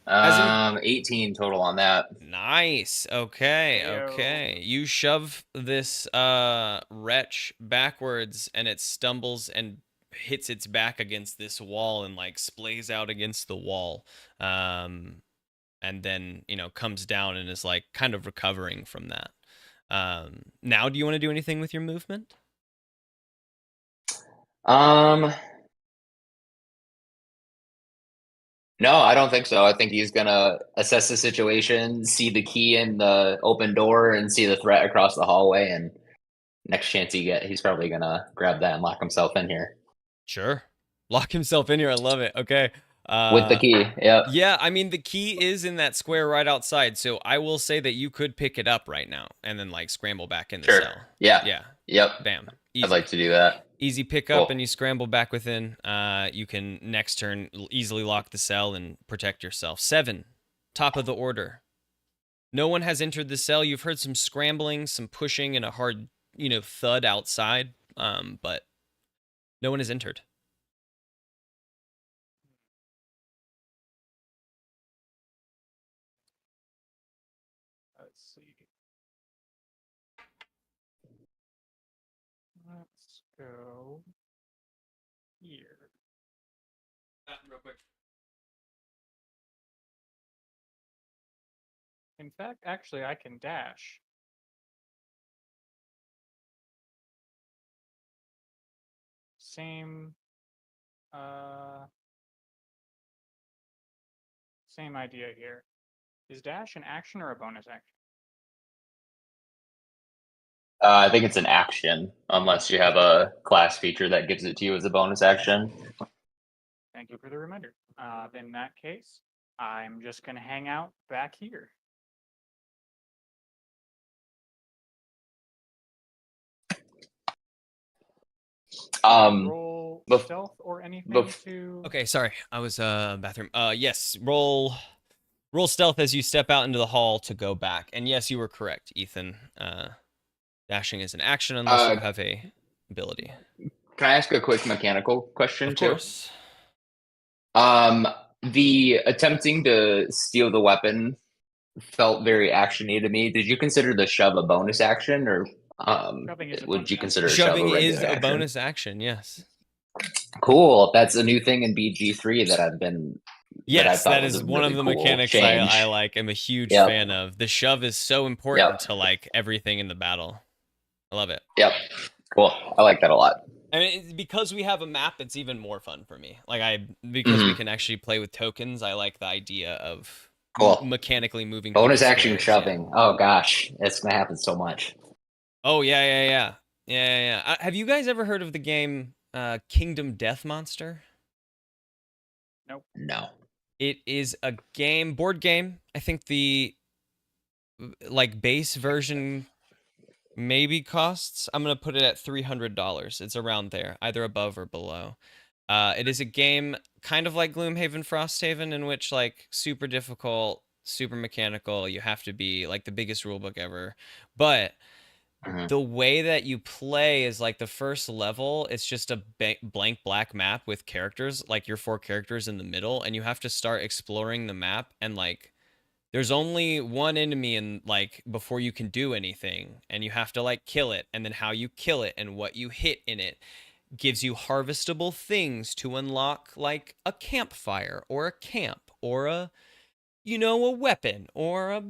As in- 18 total on that. Nice. Okay. Heyo. Okay. You shove this wretch backwards, and it stumbles and hits its back against this wall and like splays out against the wall. And then, comes down and is like kind of recovering from that. Now do you want to do anything with your movement? No, I don't think so. I think he's gonna assess the situation, see the key in the open door, and see the threat across the hallway. And next chance he get, he's probably gonna grab that and lock himself in here Sure. Lock himself in here. I love it. Okay. with the key. Yep. Yeah, I mean the key is in that square right outside, so I will say that you could pick it up right now and then like scramble back in the Sure. cell. Yeah. Yeah. Yep. Bam. I'd Easy. like to do that. Easy pick up Cool. and you scramble back within. You can next turn easily lock the cell and protect yourself. 7. Top of the order. No one has entered the cell. You've heard some scrambling, some pushing, and a hard, thud outside. But no one has entered. Let's see. Let's go here. Real quick. In fact, actually, I can dash. Same, same idea here. Is dash an action or a bonus action? I think it's an action, unless you have a class feature that gives it to you as a bonus action. Thank you for the reminder. In that case, I'm just gonna hang out back here. Roll bef- stealth or anything bef- to. Okay, sorry. I was bathroom. Yes, roll stealth as you step out into the hall to go back. And yes, you were correct, Ethan. Dashing is an action unless you have a ability. Can I ask a quick mechanical question Of too? course. The attempting to steal the weapon felt very actiony to me. Did you consider the shove a bonus action, or Shoving is a would bonus you action. consider Shoving shove a is regular a action? bonus action, yes. Cool. That's a new thing in BG3 that I've been. Yes, thought that was is a one really of the cool mechanics change. I like. I'm a huge Yep. fan of. The shove is so important Yep. to like everything in the battle. I love it. Yep. Cool. I like that a lot. And it's because we have a map, it's even more fun for me. Because we Mhm. can actually play with tokens. I like the idea of Cool. mechanically moving. Bonus people's action squares, shoving. Yeah. Oh gosh, it's gonna happen so much. Oh yeah. Have you guys ever heard of the game Kingdom Death Monster? No. It is a board game. I think the like base version maybe costs. I'm gonna put it at $300. It's around there, either above or below. It is a game kind of like Gloomhaven Frosthaven, in which like super difficult, super mechanical. You have to be like the biggest rulebook ever, but Mhm. the way that you play is like the first level, it's just a blank black map with characters, like your 4 characters in the middle, and you have to start exploring the map, and like there's only one enemy in like before you can do anything, and you have to like kill it, and then how you kill it and what you hit in it gives you harvestable things to unlock, like a campfire or a camp or a weapon or a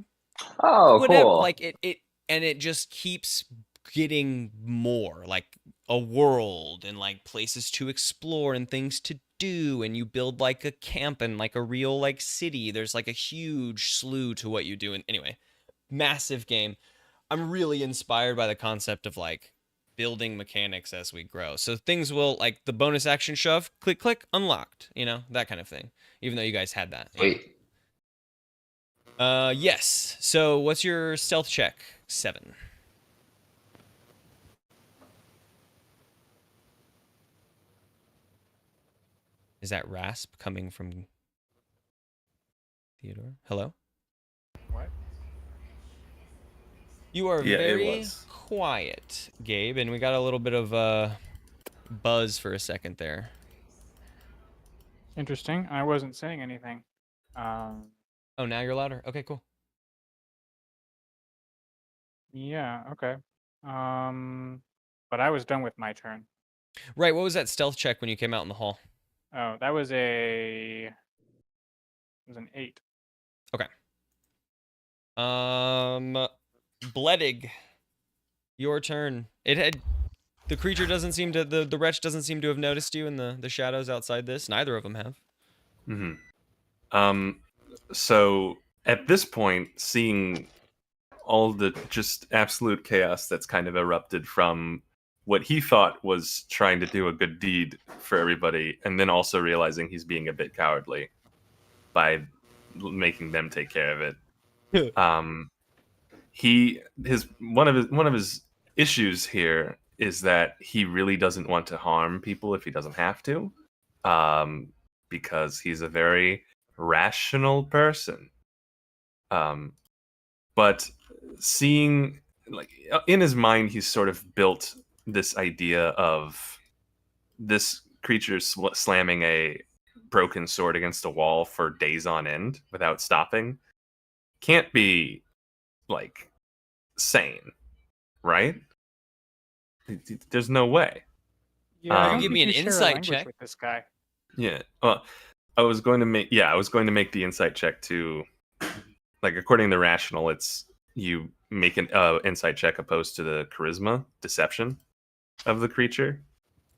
Oh, whatever, cool. like it just keeps getting more, like a world and like places to explore and things to do, and you build like a camp and like a real like city. There's like a huge slew to what you do. And anyway, massive game. I'm really inspired by the concept of like building mechanics as we grow, so things will like the bonus action shove, click click, unlocked, that kind of thing, even though you guys had that. Wait. Yes. So what's your stealth check? 7. Is that rasp coming from Theodore? Hello? What? You are Yeah, it very was. quiet, Gabe, and we got a little bit of buzz for a second there. Interesting. I wasn't saying anything. Oh, now you're louder. Okay, cool. Yeah, okay. But I was done with my turn. Right, what was that stealth check when you came out in the hall? Oh, that was it was an 8. Bledig, your turn. The creature doesn't seem to, the wretch doesn't seem to have noticed you in the shadows outside this. Neither of them have. Mm-hmm. So at this point, seeing all the just absolute chaos that's kind of erupted from what he thought was trying to do a good deed for everybody, and then also realizing he's being a bit cowardly by making them take care of it. One of his issues here is that he really doesn't want to harm people if he doesn't have to, because he's a very rational person. But seeing, like, in his mind, he's sort of built this idea of this creature slamming a broken sword against a wall for days on end without stopping can't be, like, sane, right? There's no way. Yeah, I don't Give think me an you share a insight language check. with this guy. Yeah. Well, I was going to make the insight check to, like, according to rational, it's you make an insight check opposed to the charisma deception of the creature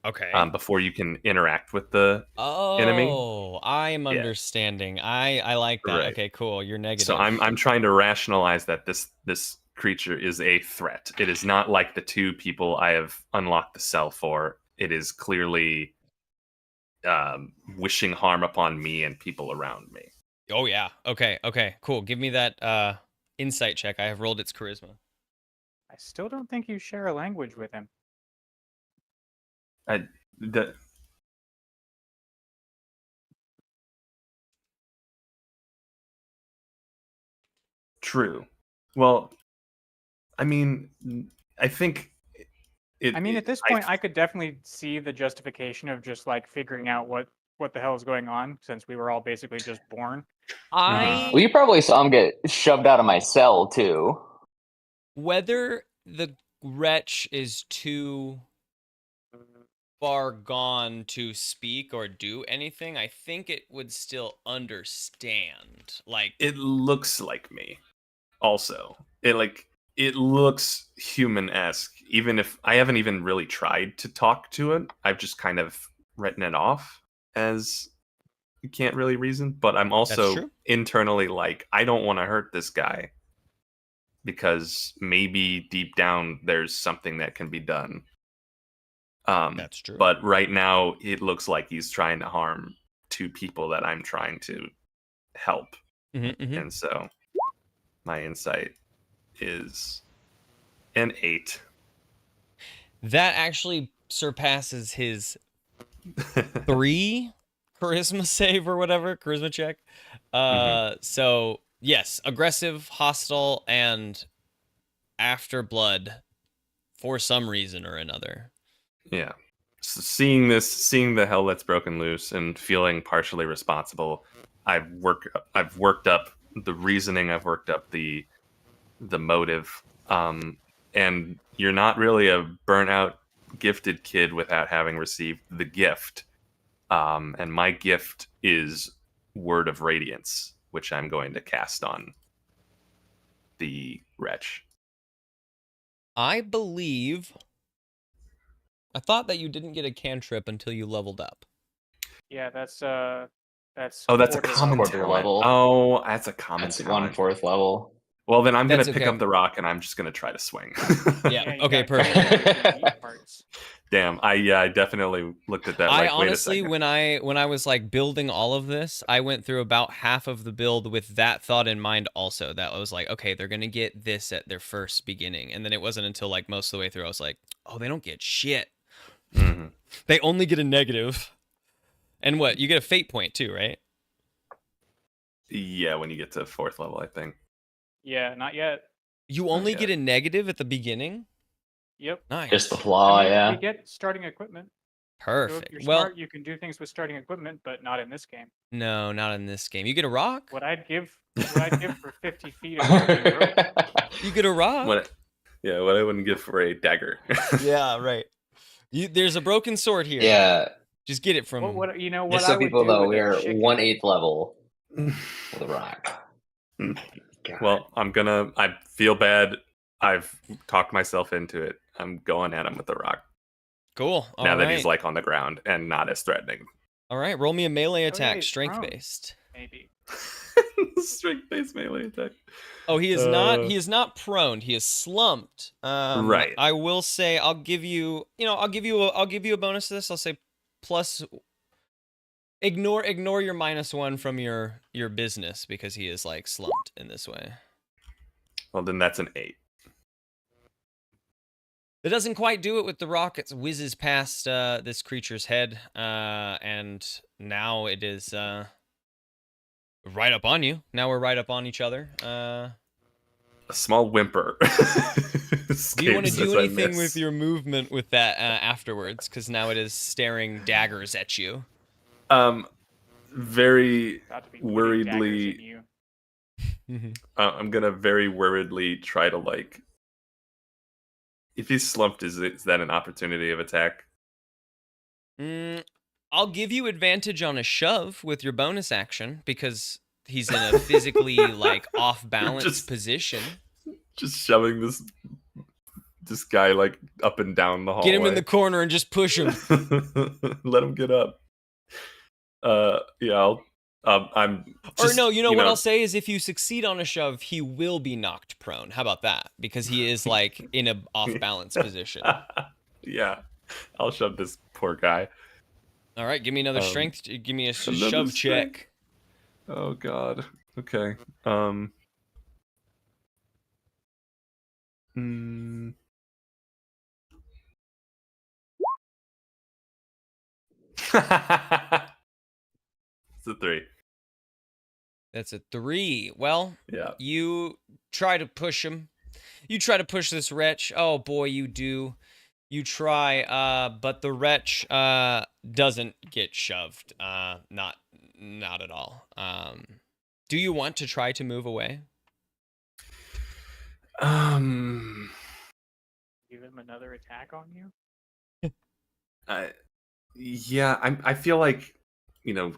Okay. before you can interact with the enemy. Oh, I'm Yeah. understanding. I like that. Right. Okay, cool. You're negative. So I'm trying to rationalize that this creature is a threat. It is not like the two people I have unlocked the cell for. It is clearly wishing harm upon me and people around me. Oh yeah. Okay. Cool. Give me that insight check. I have rolled its charisma. I still don't think you share a language with him. True. Well, I mean, I think At this point, I could definitely see the justification of just like figuring out what the hell is going on, since we were all basically just born. Well, you probably saw him get shoved out of my cell too. Whether the wretch is too far gone to speak or do anything, I think it would still understand. Like, it looks like me. Also, it looks human-esque. Even if I haven't even really tried to talk to it, I've just kind of written it off as you can't really reason. But I'm also internally like, I don't want to hurt this guy, because maybe deep down there's something that can be done. That's true. But right now it looks like he's trying to harm two people that I'm trying to help. And so my insight is an 8. That actually surpasses his 3 charisma save or whatever, charisma check. So yes, aggressive, hostile, and after blood for some reason or another. Yeah. So seeing the hell that's broken loose and feeling partially responsible, I've worked up the reasoning, I've worked up the motive, and you're not really a burnout gifted kid without having received the gift, and my gift is Word of Radiance, which I'm going to cast on the wretch. I thought that you didn't get a cantrip until you leveled up. Yeah, that's oh, that's a common talent. Level. Oh, that's a common That's talent. 1/4 level. Well, then I'm going to pick okay. up the rock and I'm just going to try to swing. Yeah. you Okay. gotta Perfect. parts. Damn. I definitely looked at that. I Like, honestly, when I was like building all of this, I went through about half of the build with that thought in mind. Also, that I was like, okay, they're gonna get this at their first beginning, and then it wasn't until like most of the way through I was like, oh, they don't get shit. Mm-hmm. They only get a negative. And what? You get a fate point too, right? Yeah, when you get to 4th level, I think. Yeah, not yet. You only get a negative at the beginning? Yep. Nice. Just the flaw, yeah. You get starting equipment. Perfect. So if you're well, smart, you can do things with starting equipment, but not in this game. No, not in this game. You get a rock? What I'd give for 50 feet of moving rope. You get a rock? What I wouldn't give for a dagger. Yeah, right. There's a broken sword here. Yeah. Just get it from What Just so people know, we are 1/8 level for the rock. Well, I feel bad. I've talked myself into it. I'm going at him with the rock. Cool. Now that he's like on the ground and not as threatening. All right, roll me a melee attack, he's strength prone. based. Maybe. Strength-based melee attack. Oh, he is not. He is not prone. He is slumped. Right. I will say I'll give you. I'll give you a bonus to this. I'll say plus. Ignore your -1 from your business because he is like slumped in this way. Well, then that's an 8. It doesn't quite do it with the rock. It whizzes past this creature's head, and now it is right up on you. Now we're right up on each other. A small whimper. Do you want to escapes do as I anything miss. with your movement with that afterwards? Because now it is staring daggers at you. Very About to be putting daggers in worriedly. you. I'm gonna very worriedly try to like. If he's slumped, is that an opportunity of attack? I'll give you advantage on a shove with your bonus action because he's in a physically like off balance Just- position. Just shoving this guy like up and down the hallway. Get him in the corner and just push him. Let him get up. Yeah, I'm. Or no, you know what I'll say is if you succeed on a shove, he will be knocked prone. How about that? Because he is like in a off balance position. Yeah, I'll shove this poor guy. All right, give me another strength. Give me a another shove strength. check. Oh God. Okay. It's a 3. That's a 3. Well, Yeah. you try to push him. You try to push this wretch. Oh boy, you do. You try, but the wretch doesn't get shoved. Not at all. Do you want to try to move away? Give him another attack on you. Yeah, I feel like,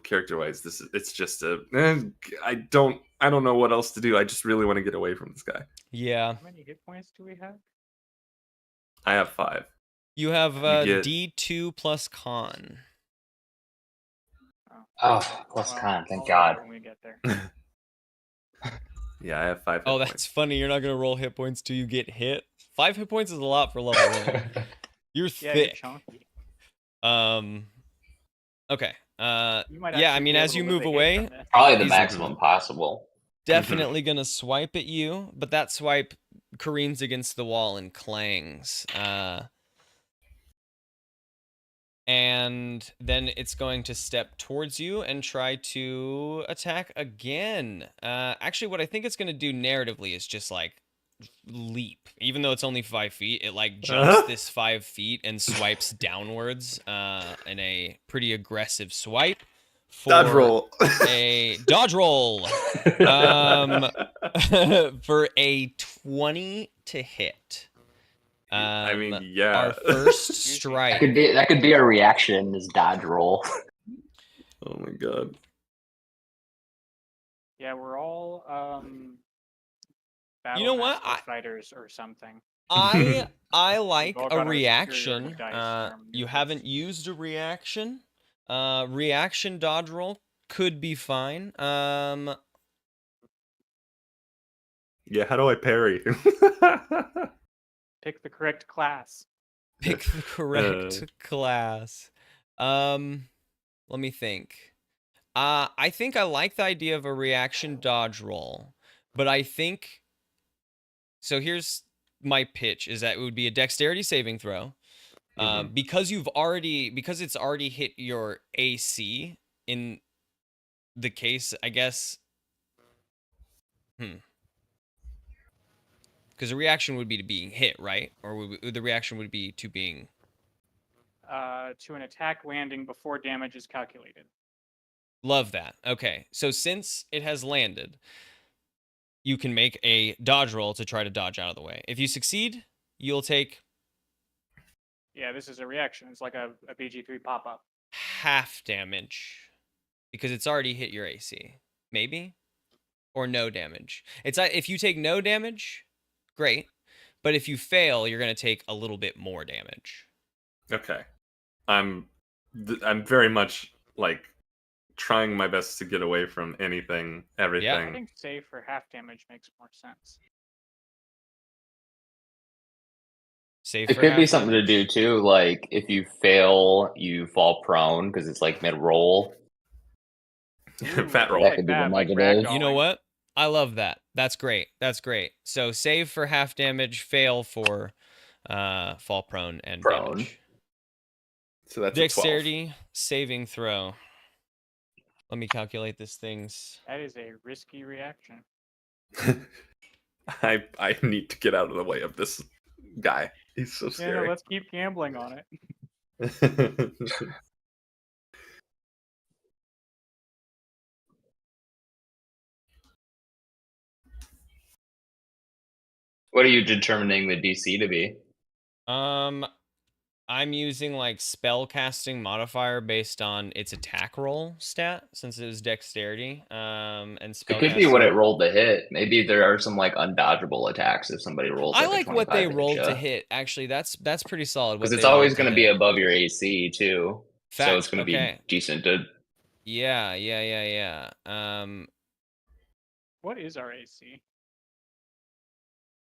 character-wise, it's just I don't know what else to do. I just really want to get away from this guy. Yeah. How many hit points do we have? I have 5. You have You get- D2 plus con. Oh, plus con, thank I'll God. When we get there. Yeah, I have 5 hit Oh, points. that's funny. You're not gonna roll hit points till you get hit. 5 hit points is a lot for level 1. You're Yeah, you're thick. chunky. Okay. You might Yeah, I actually mean, be as able you to live move a hit away, from this. Probably the He's- maximum possible. definitely gonna swipe at you, but that swipe careens against the wall and clangs. And then it's going to step towards you and try to attack again. Actually, what I think it's gonna do narratively is just like leap. Even though it's only 5 feet, it like jumps this 5 feet and swipes downwards in a pretty aggressive swipe. Dodge roll. A dodge roll. For a 20 to hit. I mean, yeah. Our first strike. That could be a reaction, is dodge roll. Oh my God. Yeah, we're all You know what? Battlemaster fighters or something. I like all a got our reaction. superiority dice in our You maneuvers. haven't used a reaction. Reaction dodge roll could be fine. Yeah, how do I parry? Pick the correct class. Pick the correct class. Let me think. I think I like the idea of a reaction dodge roll, but I think so. Here's my pitch: is that it would be a dexterity saving throw, because it's already hit your AC in the case, I guess. Because the reaction would be to being hit, right? Or the reaction would be to being To an attack landing before damage is calculated. Love that. Okay, so since it has landed, you can make a dodge roll to try to dodge out of the way. If you succeed, you'll take Yeah, this is a reaction. It's like a BG3 pop-up. half damage because it's already hit your AC. Maybe? Or no damage. It's if you take no damage, great. But if you fail, you're going to take a little bit more damage. Okay. I'm very much like trying my best to get away from anything, everything. I think save for half damage makes more sense. Save It for could be half something to do damage. too. Like if you fail, you fall prone because it's like mid roll. Ooh, Fat I roll. That like could be the that, like negative. You know ragdolling. what? I love that. That's great. That's great. So save for half damage, fail for fall prone and Prone. damage. So that's Dexterity saving throw. Let me calculate this thing's. That is a risky reaction. a 12. I need to get out of the way of this guy. He's so Yeah, scary. no, let's keep gambling on it. What are you determining the DC to be? I'm using like spell casting modifier based on its attack roll stat since it was dexterity. And spell It could be what it rolled to hit. Maybe there are some like undodgeable attacks if somebody rolls I like a like what 25 they to hit rolled you. to hit. Actually, that's pretty solid. Because What it's they always rolled to going to be hit. above your AC too. So it's Fact. going to Okay. be decent to. Yeah. What is our AC?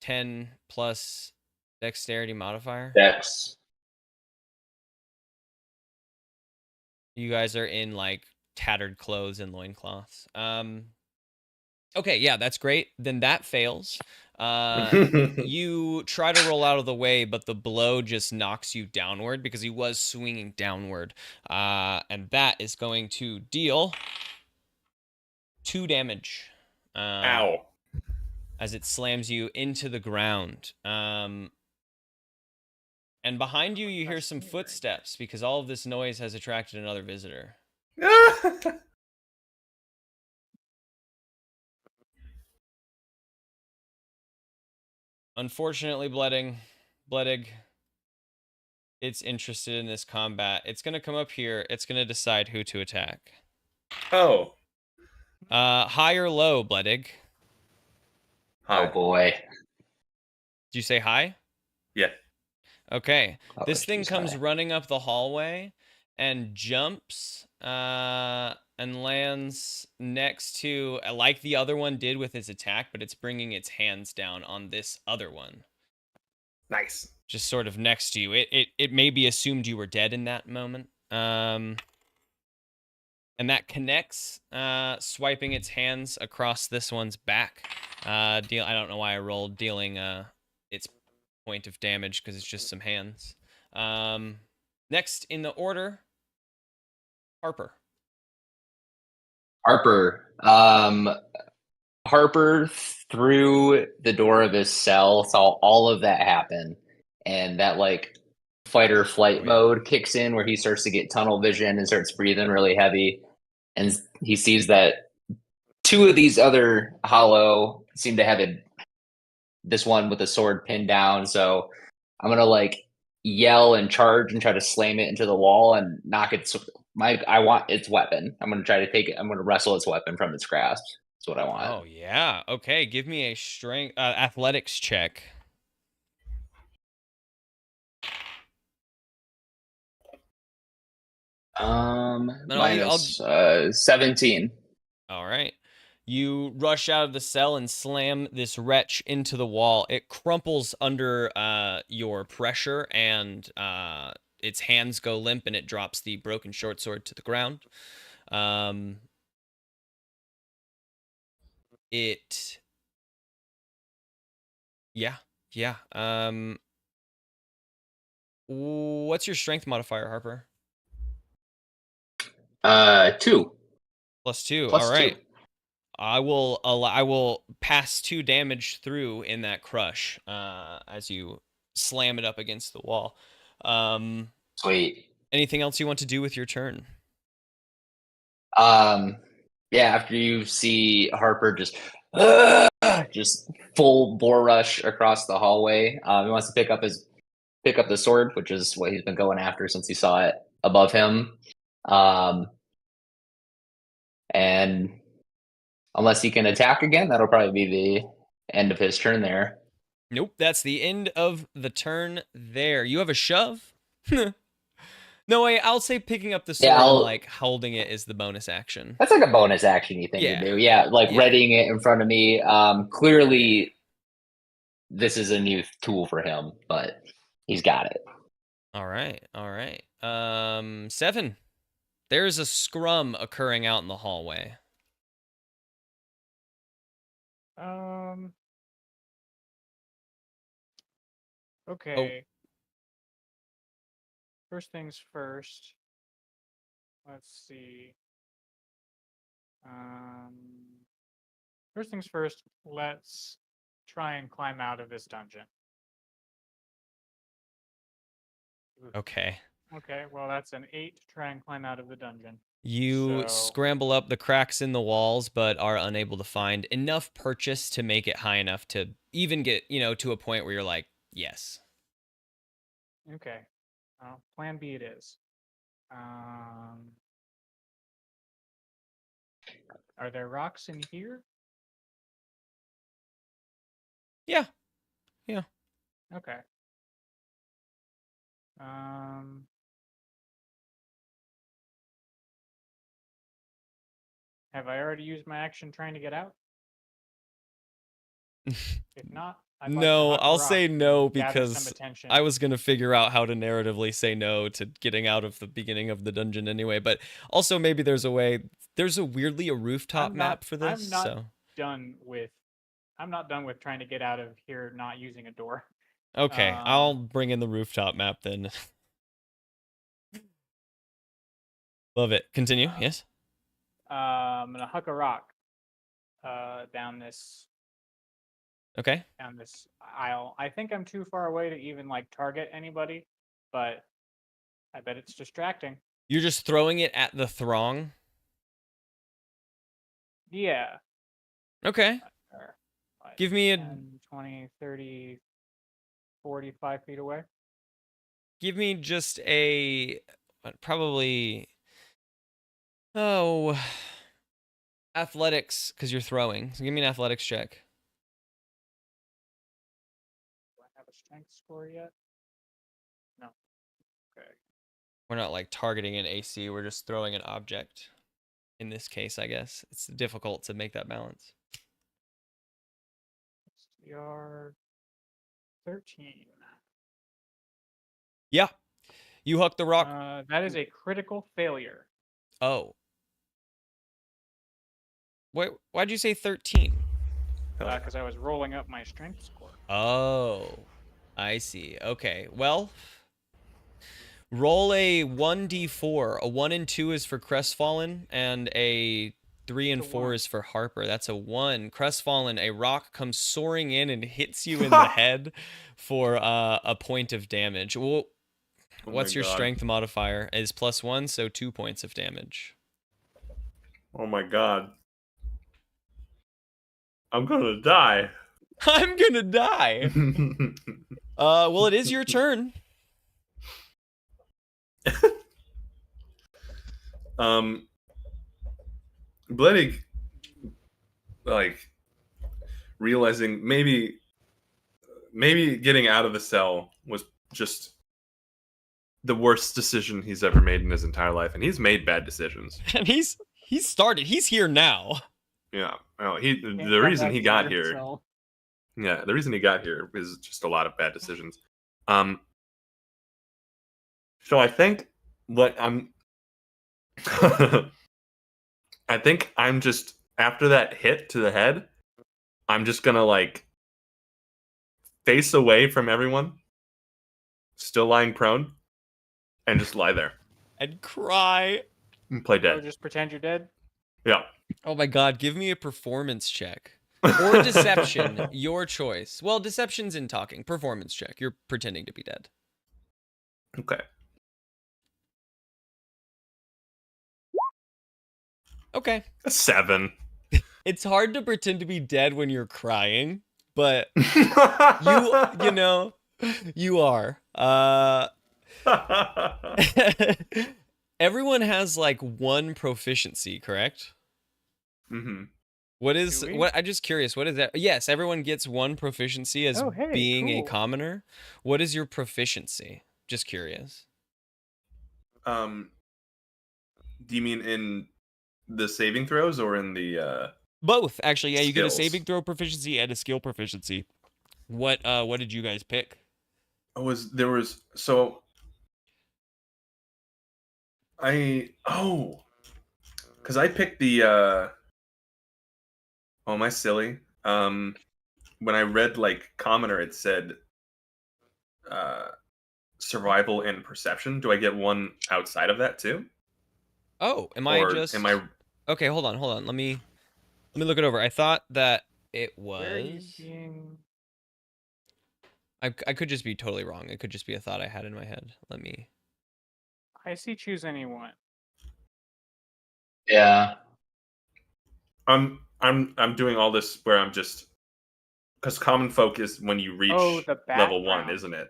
10 plus dexterity modifier. Dex. You guys are in like tattered clothes and loincloths. Okay, yeah, that's great. Then that fails. You try to roll out of the way, but the blow just knocks you downward because he was swinging downward. And that is going to deal 2 damage. Ow. As it slams you into the ground. And behind you, you hear some footsteps because all of this noise has attracted another visitor. Unfortunately, Bledig, it's interested in this combat. It's going to come up here. It's going to decide who to attack. Oh. High or low, Bledig? Oh boy. Did you say high? Yeah. Okay. Oh, This thing geez, comes hi. running up the hallway and jumps and lands next to, like the other one did with its attack, but it's bringing its hands down on this other one. Nice. Just sort of next to you. It maybe assumed you were dead in that moment. And that connects, swiping its hands across this one's back. I don't know why I rolled dealing its point of damage because it's just some hands. Next in the order, Harper. Harper through the door of his cell, saw all of that happen, and that like fight or flight Oh, yeah. mode kicks in where he starts to get tunnel vision and starts breathing really heavy, and he sees that 2 of these other hollow seem to have this one with a sword pinned down. So I'm gonna like yell and charge and try to slam it into the wall and knock its. I want its weapon. I'm gonna try to take it. I'm gonna wrestle its weapon from its grasp. That's what I want. Oh, yeah. Okay, give me a strength athletics check. Minus 17. All right. You rush out of the cell and slam this wretch into the wall. It crumples under your pressure, and its hands go limp, and it drops the broken short sword to the ground. Yeah. What's your strength modifier, Harper? 2. +2. Plus All right. 2. I will pass 2 damage through in that crush as you slam it up against the wall. Sweet. Anything else you want to do with your turn? Yeah, after you see Harper just full boar rush across the hallway, he wants to pick up the sword, which is what he's been going after since he saw it above him. And unless he can attack again, that'll probably be the end of his turn there. Nope, that's the end of the turn there. You have a shove? No, wait, I'll say picking up the sword Yeah, and like holding it is the bonus action. That's like a bonus actiony thing Yeah. to do. Yeah, like Yeah. readying it in front of me. Clearly, this is a new tool for him, but he's got it. All right. All right. 7. There's a scrum occurring out in the hallway. Okay. First things first. Let's see. First things first, let's try and climb out of this dungeon. Oof. Okay. Okay, well, that's an 8 to try and climb out of the dungeon. You So- scramble up the cracks in the walls, but are unable to find enough purchase to make it high enough to even get, to a point where you're like, yes. Okay. Plan B it is. Are there rocks in here? Yeah. Okay. Have I already used my action trying to get out? If not, I'd like to No, huck a I'll rock say and no gather some because attention. I was going to figure out how to narratively say no to getting out of the beginning of the dungeon anyway, but also maybe there's a way. There's a rooftop map for this, I'm not so. I'm not done with trying to get out of here not using a door. Okay, I'll bring in the rooftop map then. Love it. Continue, yes? I'm gonna huck a rock down this Okay. aisle. I think I'm too far away to even like target anybody, but I bet it's distracting. You're just throwing it at the throng? Yeah. Okay. Like Give me a 10, 20, 30, 45 feet away. Give me just a probably athletics because you're throwing. So give me an athletics check. Do I have a strength score yet? No. Okay. We're not like targeting an AC, we're just throwing an object. In this case, I guess. It's difficult to make that balance. SDR 13. Yeah. You huck the rock. That is a critical failure. Oh. Wait, why'd you say 13? Because I was rolling up my strength score. Oh. I see. Okay. Well, roll a 1d4. A 1 and 2 is for Crestfallen, and a 3 and 4 is for Harper. That's a 1. Crestfallen, a rock comes soaring in and hits you in the head for a point of damage. Well, what's your strength modifier? Is +1, so 2 points of damage. Oh my god. I'm gonna die. I'm gonna die. Well, it is your turn. Bledig, like, realizing maybe getting out of the cell was just the worst decision he's ever made in his entire life, and he's made bad decisions. And he's started. He's here now. Yeah, no, the reason he got here. Yeah, the reason he got here is just a lot of bad decisions. So I think what I'm I think I'm just, after that hit to the head, I'm just gonna like face away from everyone, still lying prone, and just lie there And cry. and play Or dead. just pretend you're dead. Yeah. Oh my god, give me a performance check. Or deception, your choice. Well, deception's in talking. Performance check. You're pretending to be dead. Okay. Okay. A 7. It's hard to pretend to be dead when you're crying, but you are. Everyone has like 1 proficiency, correct? Mm-hmm. I'm just curious, what is that? Yes, everyone gets 1 proficiency as being a cool. commoner. What is your proficiency? Just curious. Do you mean in the saving throws or in the Both, actually. Yeah, you get a skills? saving throw proficiency and a skill proficiency. What did you guys pick? Because I picked the oh, am I silly? When I read like commoner, it said uh survival and perception. Do I get one outside of that too? Oh, am I Or just am I Okay, hold on. Let me look it over. I thought that it Where are you was being? I could just be totally wrong. It could just be a thought I had in my head. Let me I see choose anyone. Yeah. I'm doing all this where I'm just because common folk is when you reach Oh, the level 1, background. isn't it?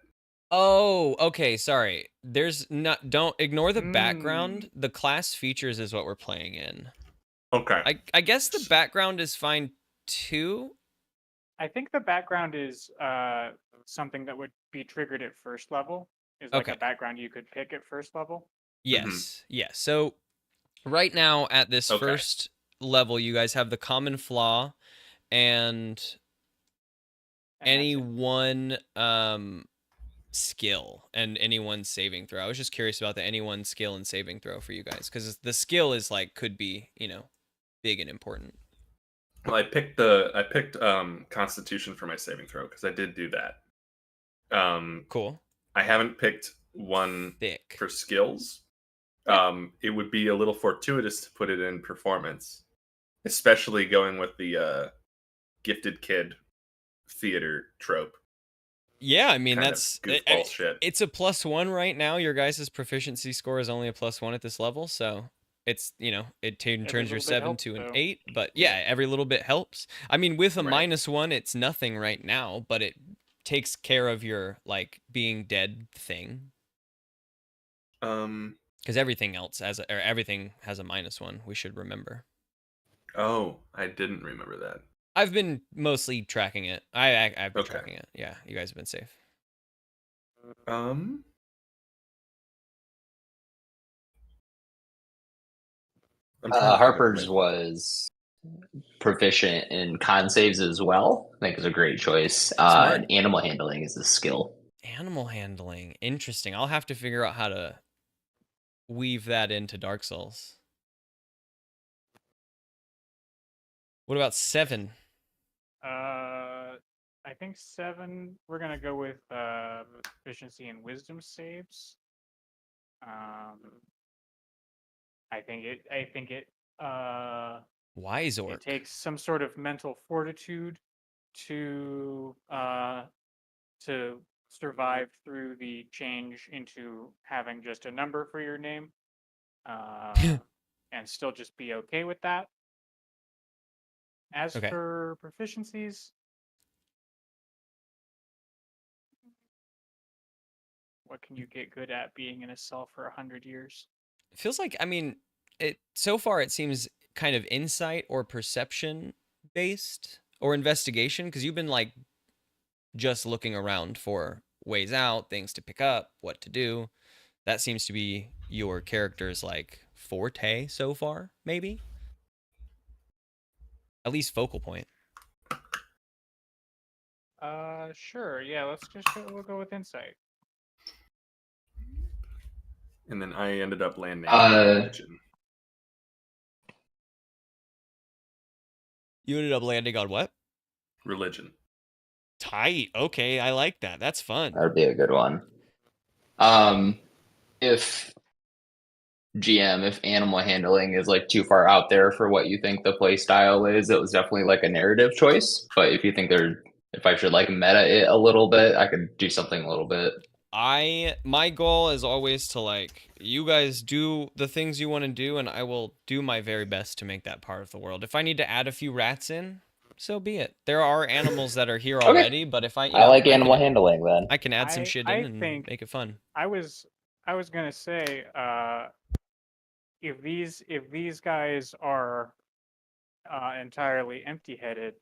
Oh, okay, sorry. There's not Don't ignore the Mm. background. The class features is what we're playing in. Okay. I guess the background is fine too. I think the background is something that would be triggered at first level. Is like a Okay. background you could pick at first level. Yes. Yes. So right now at this Okay. first level, you guys have the common flaw and And any that's it. one skill and any one saving throw. I was just curious about the any one skill and saving throw for you guys because the skill is like could be, big and important. Well, I picked Constitution for my saving throw because I did do that. Cool. I haven't picked one Thick. for skills. It would be a little fortuitous to put it in performance, especially going with the gifted kid theater trope. Yeah, I mean Kind of that's goofball shit. It's a +1 right now. Your guys' proficiency score is only a +1 at this level, so it's it turns your little bit 7 helps, to an though. 8. But yeah, every little bit helps. I mean, with a Right. -1, it's nothing right now, but it takes care of your like being dead thing. Because everything else everything has a -1. We should remember. Oh, I didn't remember that. I've been mostly tracking it. I've been Okay. tracking it. Yeah, you guys have been safe. I'm trying to think of Harper's my- was proficient in con saves as well. I think is a great choice. Smart. And animal handling is a skill. Animal handling. Interesting. I'll have to figure out how to weave that into Dark Souls. What about 7? I think 7. We're gonna go with efficiency and wisdom saves. I think it Wise orc. it takes some sort of mental fortitude to survive through the change into having just a number for your name, and still just be okay with that. As Okay. for proficiencies, what can you get good at being in a cell for 100 years? It feels like, I mean, so far it seems kind of insight or perception based or investigation because you've been like just looking around for ways out, things to pick up, what to do. That seems to be your character's like forte so far, maybe. At least focal point. Sure. Yeah, we'll go with insight. And then I ended up landing on religion. You ended up landing on what? Religion. Tight. Okay, I like that. That's fun. That would be a good one. If GM, if animal handling is like too far out there for what you think the play style is, it was definitely like a narrative choice. But if you think if I should like meta it a little bit, I could do something a little bit. My goal is always to like you guys do the things you want to do, and I will do my very best to make that part of the world. If I need to add a few rats in, so be it. There are animals that are here already, but if I like animal handling then. I can add some shit in I and think make it fun. I was gonna say if these guys are entirely empty-headed,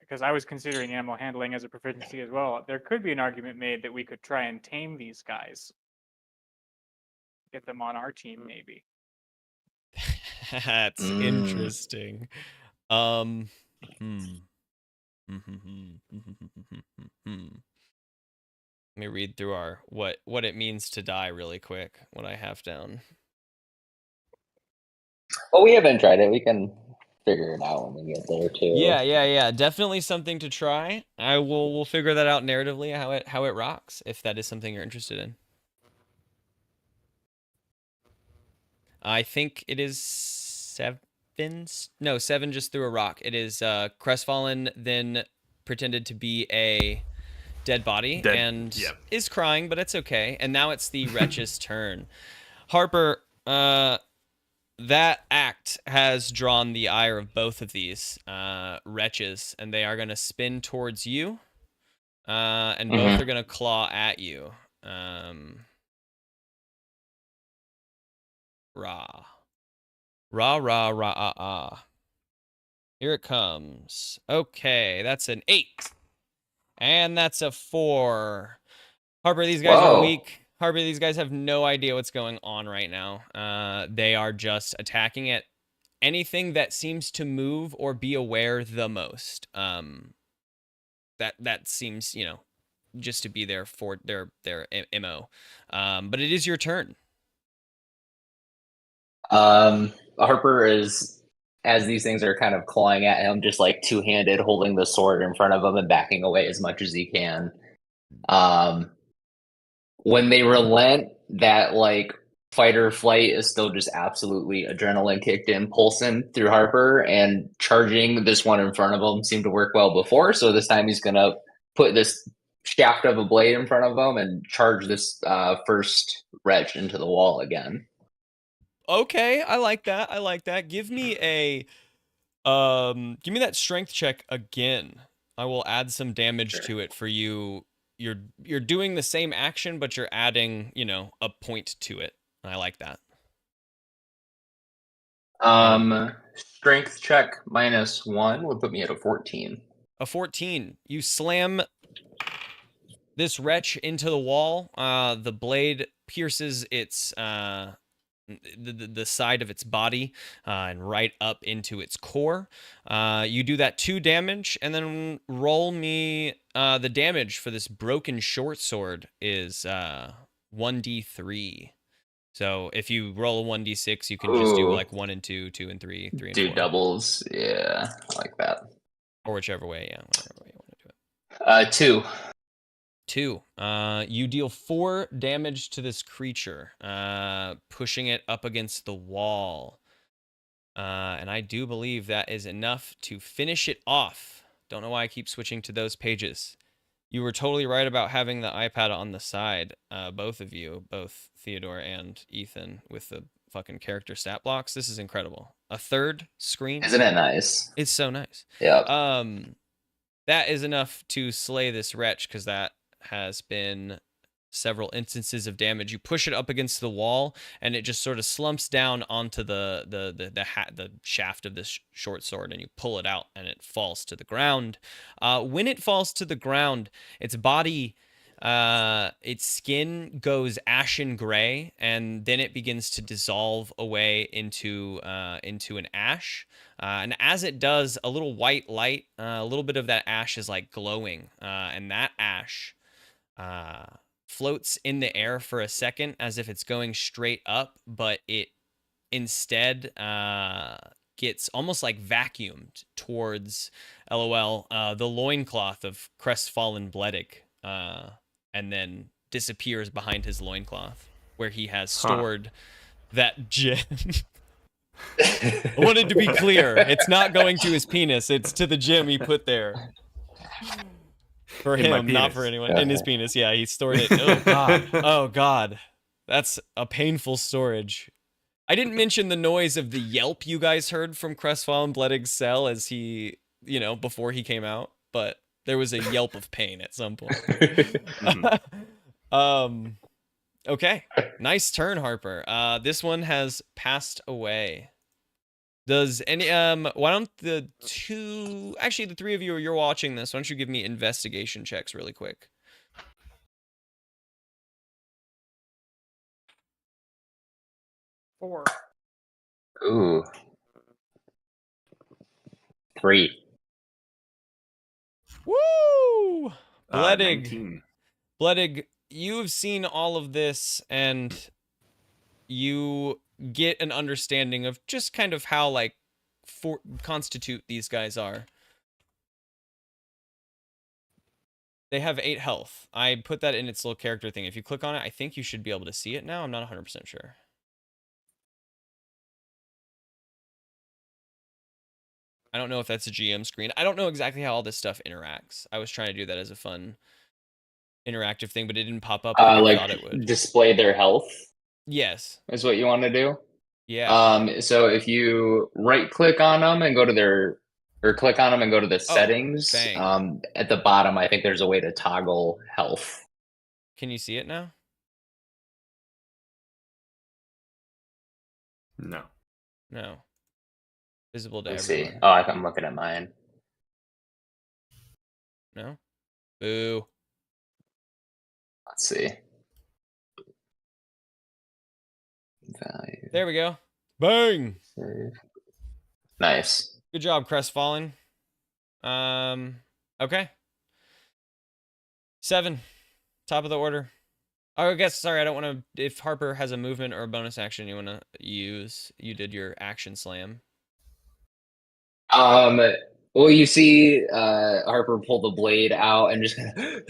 because I was considering animal handling as a proficiency as well, there could be an argument made that we could try and tame these guys. get them on our team, maybe. That's interesting. Hmm. Let me read through our what it means to die really quick. What I have down. Well, we haven't tried it. We can figure it out when we get there too. Yeah. Definitely something to try. We'll figure that out narratively how it rocks if that is something you're interested in. I think it is 7. No, 7 just threw a rock. It is Crestfallen then pretended to be a dead body and is crying, but it's okay. And now it's the Wretch's turn. Harper, that act has drawn the ire of both of these wretches, and they are going to spin towards you, and both are going to claw at you. Rah. Here it comes. Okay, that's an 8. And that's a 4. Harper, these guys are weak. Harper, these guys have no idea what's going on right now. They are just attacking at anything that seems to move or be aware the most. That seems, just to be there for their MO. But it is your turn. Harper is, as these things are kind of clawing at him, just like two-handed, holding the sword in front of him and backing away as much as he can. When they relent, that like fight or flight is still just absolutely adrenaline kicked in, pulsing through Harper, and charging this one in front of him seemed to work well before. So this time he's gonna put this shaft of a blade in front of him and charge this first wretch into the wall again. Okay, I like that. Give me that strength check again. I will add some damage to it for you. You're doing the same action, but you're adding, a point to it. And I like that. Strength check -1 would put me at a 14. A 14. You slam this wretch into the wall. The blade pierces its the side of its body and right up into its core. You do that 2 damage, and then roll me the damage for this broken short sword is 1d3. So if you roll a 1d6, you can just do like 1 and 2, 2 and 3, 3 and 4. Do doubles, yeah, I like that. Or whichever way, whatever way you want to do it. 2. 2. You deal 4 damage to this creature, pushing it up against the wall. And I do believe that is enough to finish it off. Don't know why I keep switching to those pages. You were totally right about having the iPad on the side, both of you, both Theodore and Ethan, with the fucking character stat blocks. This is incredible. A third screen. Isn't it nice? It's so nice. Yeah. That is enough to slay this wretch, because that has been several instances of damage. You push it up against the wall, and it just sort of slumps down onto the shaft of this short sword, and you pull it out, and it falls to the ground. When it falls to the ground, its body, its skin goes ashen gray, and then it begins to dissolve away into an ash. And as it does, a little white light, a little bit of that ash is like glowing, and that ash floats in the air for a second as if it's going straight up, but it instead gets almost like vacuumed towards, LOL, the loincloth of Crestfallen Bledig, and then disappears behind his loincloth, where he has stored that gem. I wanted to be clear. It's not going to his penis. It's to the gem he put there. For him, not for anyone. In his penis, yeah. He stored it. Oh, God. Oh, God. That's a painful storage. I didn't mention the noise of the yelp you guys heard from Crestfallen Bledig's cell as he, before he came out, but there was a yelp of pain at some point. Okay. Nice turn, Harper. This one has passed away. Does any why don't the 3 of you, you're watching this, why don't you give me investigation checks really quick? 4. Ooh. 3. Woo! Bledig. 19. Bledig, you've seen all of this, and you get an understanding of just kind of how, like, constitute these guys are. They have 8 health. I put that in its little character thing. If you click on it, I think you should be able to see it now. I'm not 100% sure. I don't know if that's a GM screen. I don't know exactly how all this stuff interacts. I was trying to do that as a fun interactive thing, but it didn't pop up like I thought it would. Display their health Yes. is what you want to do. Yeah. So if you right click on them and go to their, or click on them and go to the settings, bang. at the bottom, I think there's a way to toggle health. Can you see it now? No. No. Visible to Let's everyone. see. Oh, I'm looking at mine. No? Boo. Let's see. Value. There we go. Bang! Save. Nice. Good job, Crestfallen. Okay. 7. Top of the order. Oh, I guess, sorry, I don't want to... If Harper has a movement or a bonus action you want to use, you did your action slam. Well, you see Harper pull the blade out and just kind of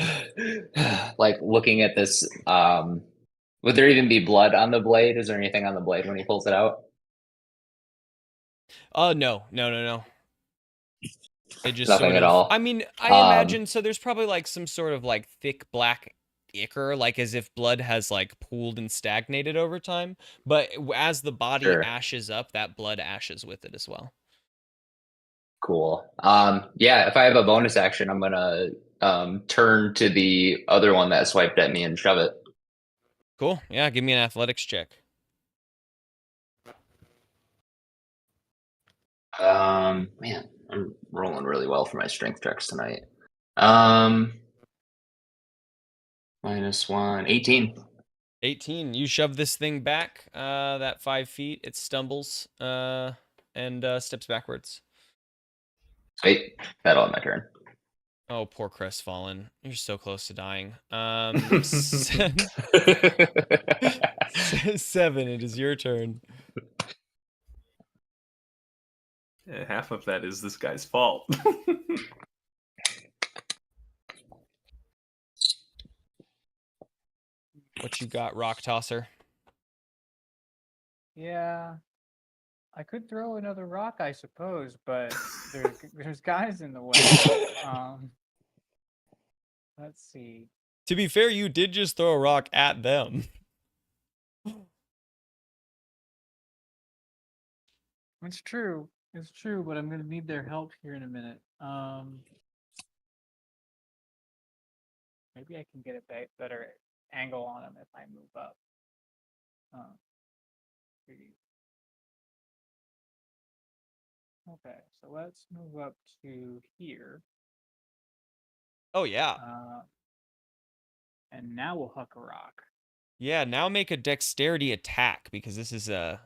like looking at this. Would there even be blood on the blade? Is there anything on the blade when he pulls it out? No. It just Nothing sort at of, all. I mean, I imagine, so there's probably like some sort of like thick black ichor, like as if blood has like pooled and stagnated over time. But as the body ashes up, that blood ashes with it as well. Cool. Yeah, if I have a bonus action, I'm gonna turn to the other one that swiped at me and shove it. Cool. Yeah, give me an athletics check. Man, I'm rolling really well for my strength checks tonight. -1, 18. 18. You shove this thing back that 5 feet. It stumbles and steps backwards. Wait, that'll end my turn. Oh, poor Crestfallen. You're so close to dying. 7. It is your turn. Yeah, half of that is this guy's fault. What you got, Rock Tosser? Yeah. I could throw another rock, I suppose, but there's guys in the way. Let's see. To be fair, you did just throw a rock at them. It's true. It's true, but I'm gonna need their help here in a minute. Maybe I can get a better angle on them if I move up. Okay, so let's move up to here. Oh, yeah. And now we'll huck a rock. Yeah, now make a dexterity attack, because this is a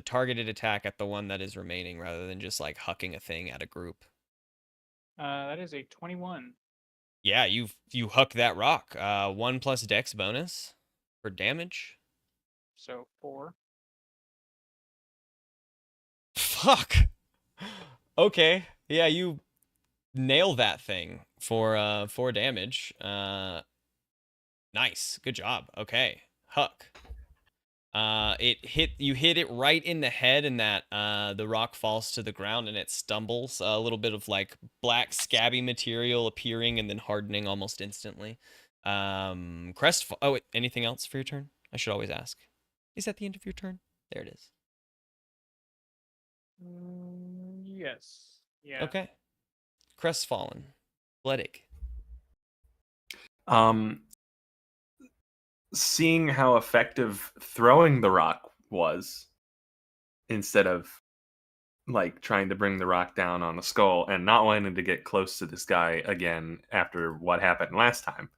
targeted attack at the one that is remaining rather than just like hucking a thing at a group. That is a 21. Yeah, you huck that rock. 1 plus dex bonus for damage. So 4. Fuck. Okay. Yeah, you nail that thing for 4 damage. Nice. Good job. Okay. Huck. You hit it right in the head, and that the rock falls to the ground and it stumbles. A little bit of like black scabby material appearing and then hardening almost instantly. Anything else for your turn? I should always ask. Is that the end of your turn? There it is. Yes. Yeah. Okay. Crestfallen. Bledig. Seeing how effective throwing the rock was, instead of like trying to bring the rock down on the skull and not wanting to get close to this guy again after what happened last time.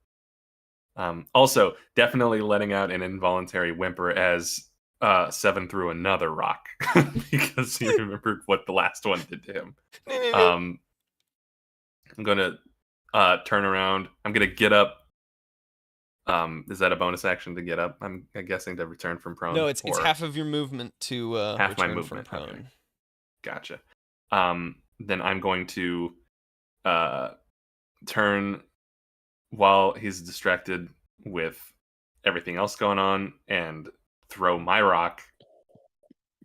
Also, definitely letting out an involuntary whimper as Seven threw another rock because he remembered what the last one did to him. I'm gonna turn around. I'm gonna get up. Is that a bonus action to get up? I'm guessing to return from prone. No, it's or half of your movement to half my return movement. from prone. Okay. Gotcha. Then I'm going to turn while he's distracted with everything else going on and throw my rock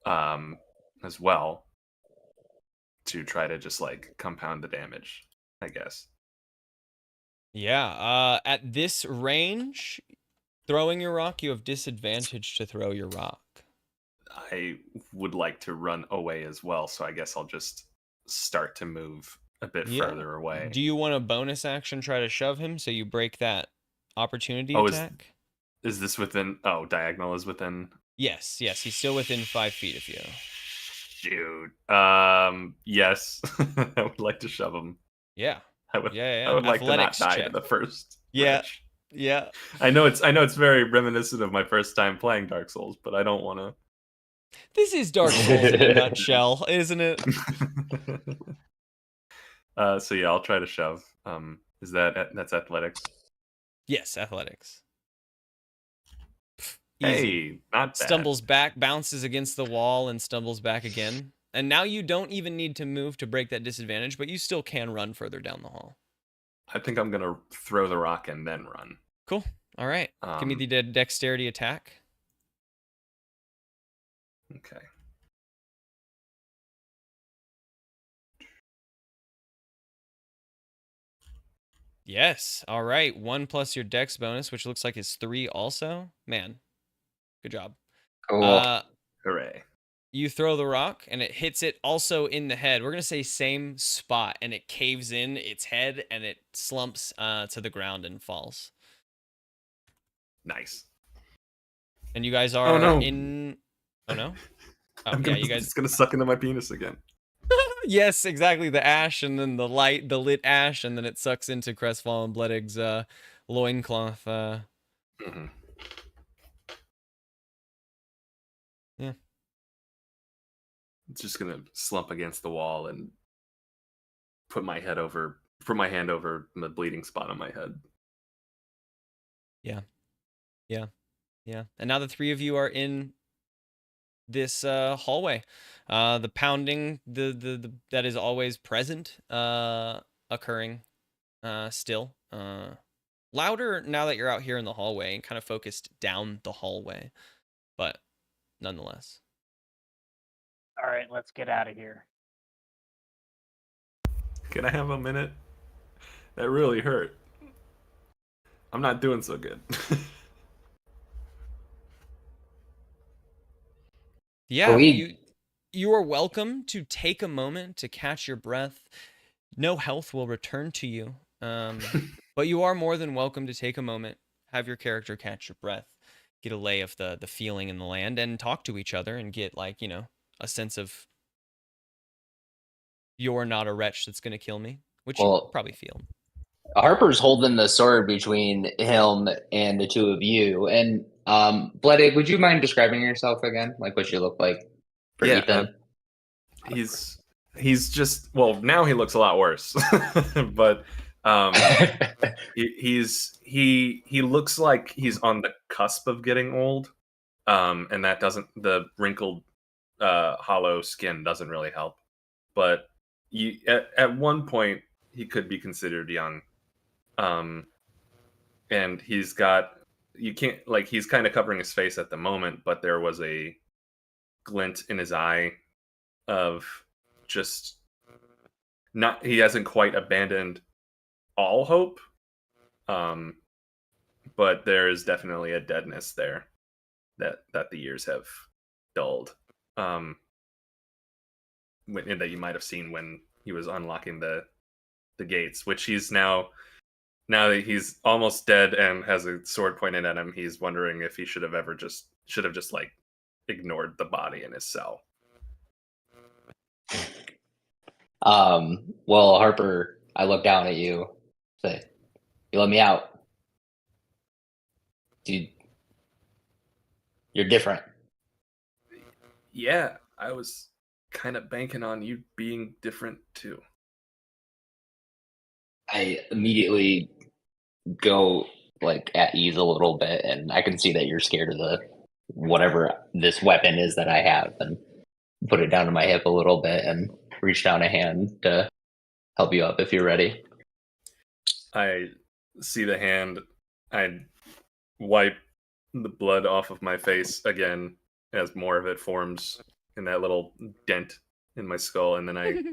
as well to try to just like compound the damage, I guess. Yeah. At this range, throwing your rock, you have disadvantage to throw your rock. I would like to run away as well, so I guess I'll just start to move a bit further away. Do you want a bonus action try to shove him so you break that opportunity Oh, attack? Is this within? Oh, diagonal is within. Yes, he's still within 5 feet of you. Dude. Yes. I would like to shove him. Yeah. I would. Yeah. I would like to not Athletics die check. in the first. Yeah. match. Yeah. I know it's very reminiscent of my first time playing Dark Souls, but I don't want to. This is Dark Souls in a nutshell, isn't it? So yeah, I'll try to shove. Is that's athletics? Yes, athletics. Hey, not bad. Stumbles back, bounces against the wall, and stumbles back again. And now you don't even need to move to break that disadvantage, but you still can run further down the hall. I think I'm gonna throw the rock and then run. Cool. All right. Give me the dexterity attack. Okay. Yes. All right. 1 plus your dex bonus, which looks like is 3 also. Man, good job. Cool. Hooray. You throw the rock, and it hits it also in the head. We're going to say same spot, and it caves in its head, and it slumps to the ground and falls. Nice. And you guys are in... Oh, no? Oh, yeah, you guys... It's going to suck into my penis again. Yes, exactly. The ash, and then the lit ash, and then it sucks into Crestfallen Bloodig's loincloth. Mm-hmm. Yeah. It's just gonna slump against the wall and put my hand over the bleeding spot on my head. Yeah. And now the 3 of you are in this hallway. The pounding, the that is always present, occurring, still. Louder now that you're out here in the hallway and kind of focused down the hallway, but nonetheless. All right, let's get out of here. Can I have a minute? That really hurt. I'm not doing so good. Yeah, you are welcome to take a moment to catch your breath. No health will return to you, but you are more than welcome to take a moment, have your character catch your breath, get a lay of the feeling in the land, and talk to each other and get, like, a sense of you're not a wretch that's going to kill me, which you probably feel. Harper's holding the sword between him and the 2 of you. And Bloodig, would you mind describing yourself again? Like what you look like for Ethan? He's just, well, now he looks a lot worse. But he looks like he's on the cusp of getting old. And that doesn't, the wrinkled hollow skin doesn't really help. But at one point he could be considered young. And he's got, you can't, like, he's kind of covering his face at the moment, but there was a glint in his eye of just not, he hasn't quite abandoned all hope. But there is definitely a deadness there that the years have dulled. That you might have seen when he was unlocking the gates, which he's now that he's almost dead and has a sword pointed at him, he's wondering if he should have just like ignored the body in his cell. Well, Harper, I look down at you, say, "You let me out, dude. You're different. Yeah, I was kind of banking on you being different too. I immediately go like at ease a little bit, and I can see that you're scared of the whatever this weapon is that I have, and put it down to my hip a little bit and reach down a hand to help you up if you're ready. I see the hand. I wipe the blood off of my face again as more of it forms in that little dent in my skull, and then I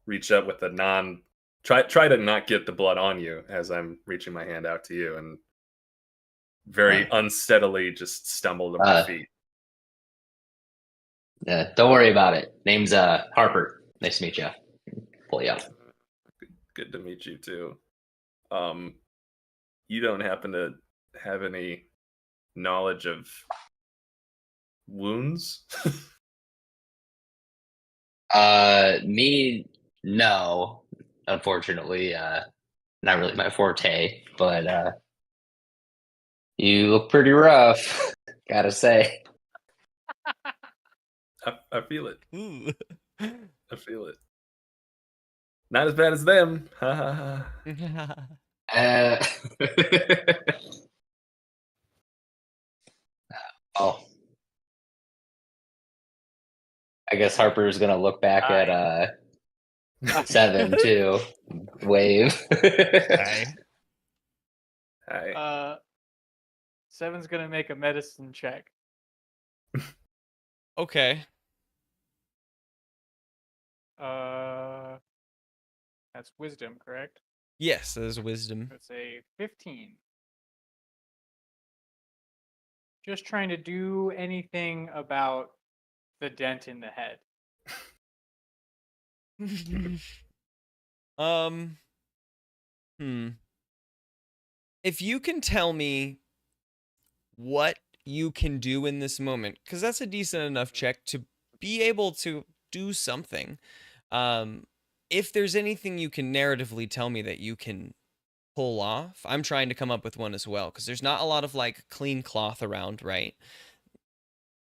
reach up with a try to not get the blood on you as I'm reaching my hand out to you, and very unsteadily just stumble to my feet. Don't worry about it. Name's Harper. Nice to meet you. Pull you up. Good to meet you too. You don't happen to have any knowledge of wounds? Me, no. Unfortunately, not really my forte, but you look pretty rough, gotta say. I feel it. Ooh. I feel it. Not as bad as them. Ha ha ha. Uh, oh. I guess Harper's gonna look back at 7 too. Wave. Hi. Hi. 7's gonna make a medicine check. Okay. That's wisdom, correct? Yes, that is wisdom. It's a 15. Just trying to do anything about the dent in the head. If you can tell me what you can do in this moment, because that's a decent enough check to be able to do something. If there's anything you can narratively tell me that you can pull off, I'm trying to come up with one as well, because there's not a lot of like clean cloth around, right?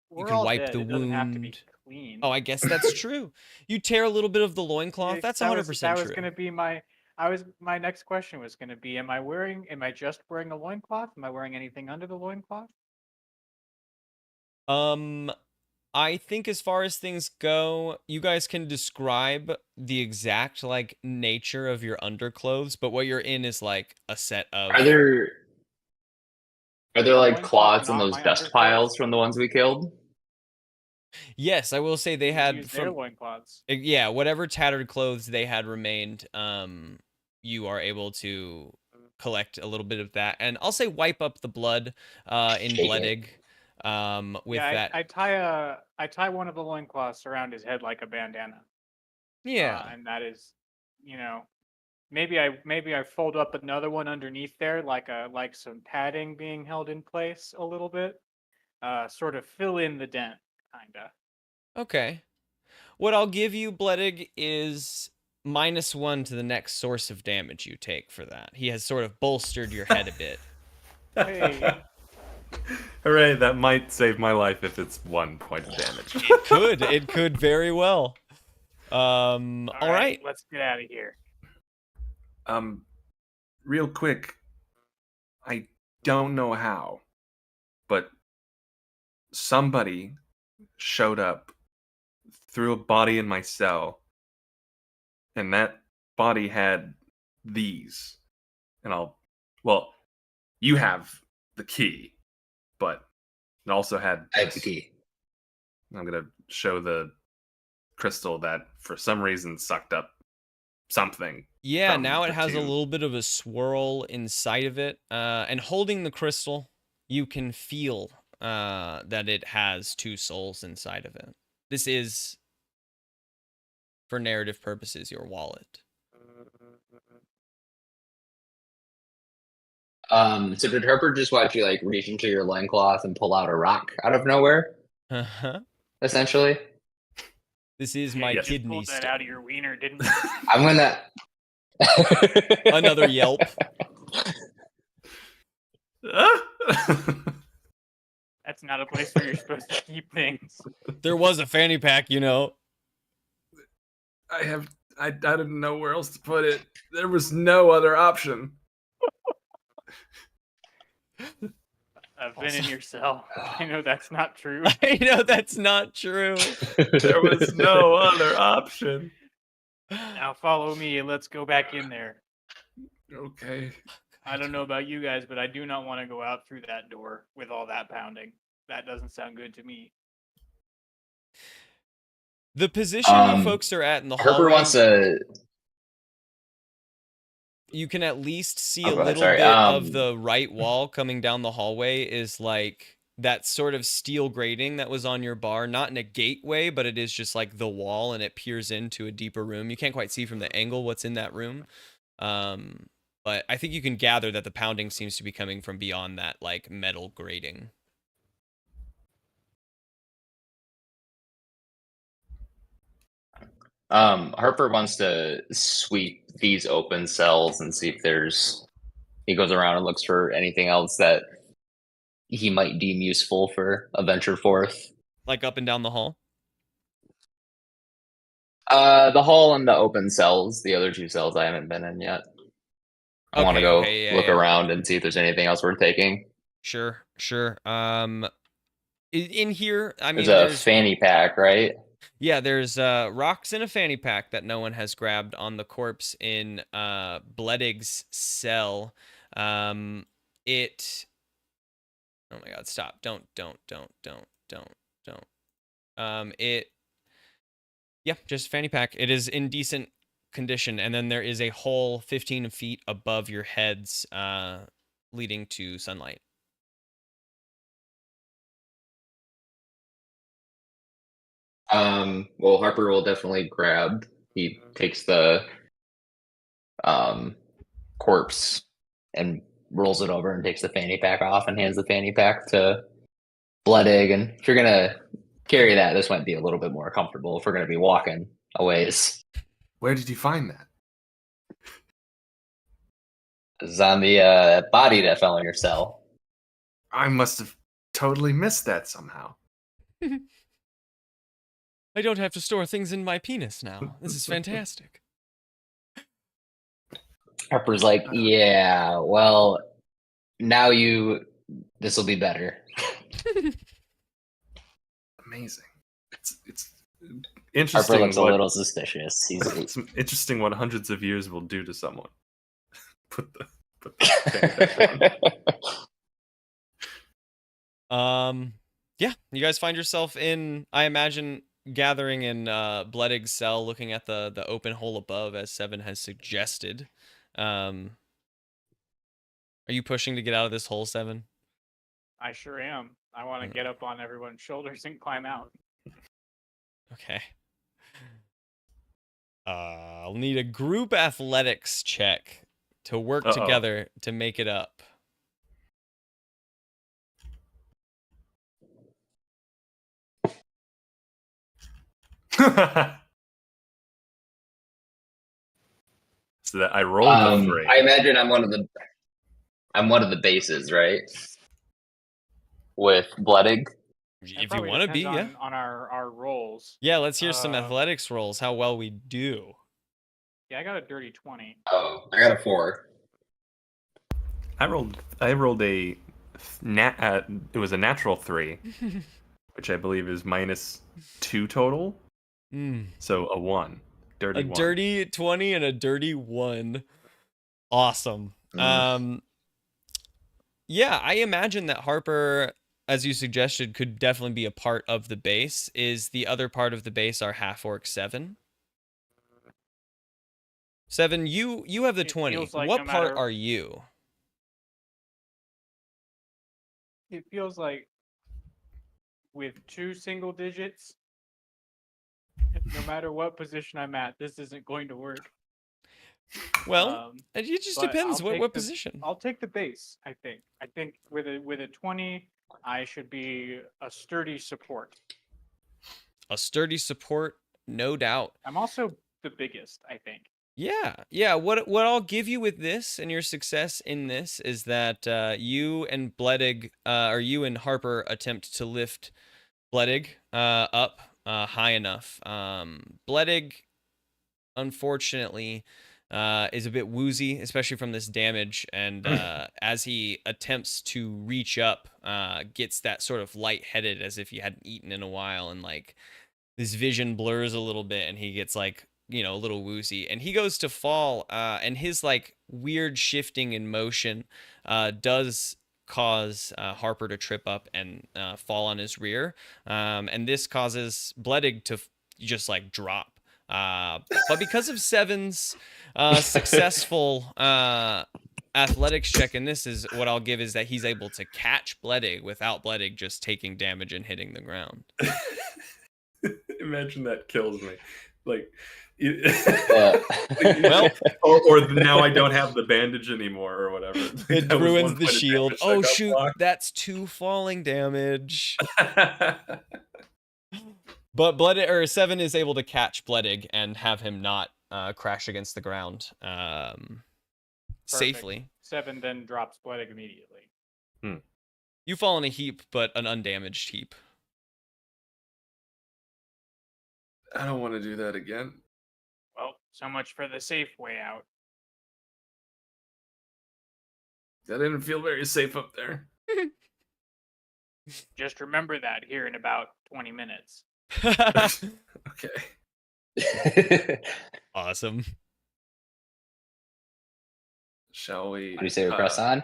We're can all wipe dead. the It doesn't have to be wound. clean. Oh, I guess that's true. You tear a little bit of the loincloth. Yeah, That's that 100% was, that true. was gonna be my next question was gonna be, am I just wearing a loincloth? Am I wearing anything under the loincloth? I think as far as things go, you guys can describe the exact like nature of your underclothes, but what you're in is like a set of. Are there The like loincloth cloths in not those my dust underclothes? piles from the ones we killed? Yes, I will say they We had used their loincloths. yeah, whatever tattered clothes they had remained, you are able to collect a little bit of that, and I'll say wipe up the blood in Shake Bledig with Yeah, that. I tie one of the loincloths around his head like a bandana. Yeah. And that is, maybe I fold up another one underneath there, like some padding being held in place a little bit, sort of fill in the dent, kinda. Okay. What I'll give you, Bledig, is -1 to the next source of damage you take for that. He has sort of bolstered your head a bit. Hey. Hooray, that might save my life if it's 1 point of damage. It could very well. All right. Let's get out of here. Real quick, I don't know how, but somebody showed up, threw a body in my cell, and that body had these. And you have the key, but it also had I have the key. I'm gonna show the crystal that for some reason sucked up something. Yeah, from now it the has a tube. little bit of a swirl inside of it. And holding the crystal, you can feel that it has 2 souls inside of it. This is, for narrative purposes, your wallet. So did Harper just watch you like reach into your loincloth and pull out a rock out of nowhere, Uh-huh. essentially? This is my You kidney pulled that stone. out of your wiener, didn't you? I'm gonna Another yelp. That's That's not a place where you're supposed to keep things. There was a fanny pack, you know. I didn't know where else to put it. There was no other option. I've been in your cell. I know that's not true. I know that's not true. There was no other option. Now follow me and let's go back in there. Okay. I don't know about you guys, but I do not want to go out through that door with all that pounding. That doesn't sound good to me. The position you folks are at in the Harper hallway, wants to. you can at least see Oh, a go ahead, little sorry. bit of the right wall coming down the hallway is like that sort of steel grating that was on your bar, not in a gateway, but it is just like the wall and it peers into a deeper room. You can't quite see from the angle what's in that room. But I think you can gather that the pounding seems to be coming from beyond that like metal grating. Harper wants to sweep these open cells and see if there's. He goes around and looks for anything else that he might deem useful for a venture forth. Like up and down the hall? The hall and the open cells. The other 2 cells I haven't been in yet. I want to go look around and see if there's anything else worth taking. Sure. In here, I mean, There's a fanny pack, right? Yeah, there's rocks in a fanny pack that no one has grabbed on the corpse in Bledig's cell. It. Oh my God! Stop! Don't. It. Yeah, just fanny pack. It is in decent condition, and then there is a hole 15 feet above your heads, leading to sunlight. Well, Harper will definitely grab. He takes the corpse and rolls it over and takes the fanny pack off and hands the fanny pack to Bloodig. And if you're gonna carry that, this might be a little bit more comfortable if we're gonna be walking a ways. Where did you find that? This is on the body that fell in your cell. I must have totally missed that somehow. I don't have to store things in my penis now. This is fantastic. Harper's like, yeah, well, now this will be better. Amazing. It's Harper interesting. looks a little suspicious. It's interesting what hundreds of years will do to someone. Put the Yeah, you guys find yourself in, I imagine, gathering in Bledig's cell, looking at the open hole above, as Seven has suggested. Are you pushing to get out of this hole, Seven? I sure am. I want to get up on everyone's shoulders and climb out. Okay. I'll need a group athletics check to work together to make it up. So that I rolled a 3. I imagine I'm one of the bases, right? With Bloodig. If you want to be, yeah. On our rolls. Yeah, let's hear some athletics rolls, how well we do. Yeah, I got a dirty 20. Oh, I got a 4. I rolled it was a natural 3, which I believe is -2 total. So a 1. Dirty 1. Dirty 20 and a dirty 1. Awesome. Yeah, I imagine that Harper, as you suggested, could definitely be a part of the base. Is the other part of the base our half-orc 7? 7, you have the 20. Like what part are you? It feels like with 2 single digits, no matter what position I'm at, this isn't going to work. Well, it just depends what position. I'll take the base, I think. I think with a 20, I should be a sturdy support. A sturdy support, no doubt. I'm also the biggest, I think. Yeah. What I'll give you with this and your success in this is that you and Bledig, or you and Harper attempt to lift Bledig up high enough. Bledig, unfortunately, is a bit woozy, especially from this damage, and as he attempts to reach up, gets that sort of lightheaded as if he hadn't eaten in a while, and like his vision blurs a little bit, and he gets like, you know, a little woozy, and he goes to fall, and his like weird shifting in motion does cause Harper to trip up and fall on his rear, and this causes Bledig to just like drop. But because of Seven's successful athletics check, and this is what I'll give, is that he's able to catch Bledig without Bledig just taking damage and hitting the ground. Imagine that kills me. Like, Well, or now I don't have the bandage anymore, or whatever. it That was ruins one the point of shield. damage I Oh got shoot, blocked. that's 2 falling damage. But Seven is able to catch Bledig and have him not crash against the ground safely. 7 then drops Bledig immediately. You fall in a heap, but an undamaged heap. I don't want to do that again. Well, so much for the safe way out. That didn't feel very safe up there. Just remember that here in about 20 minutes. Okay. Awesome. Shall we? What do you say we press on?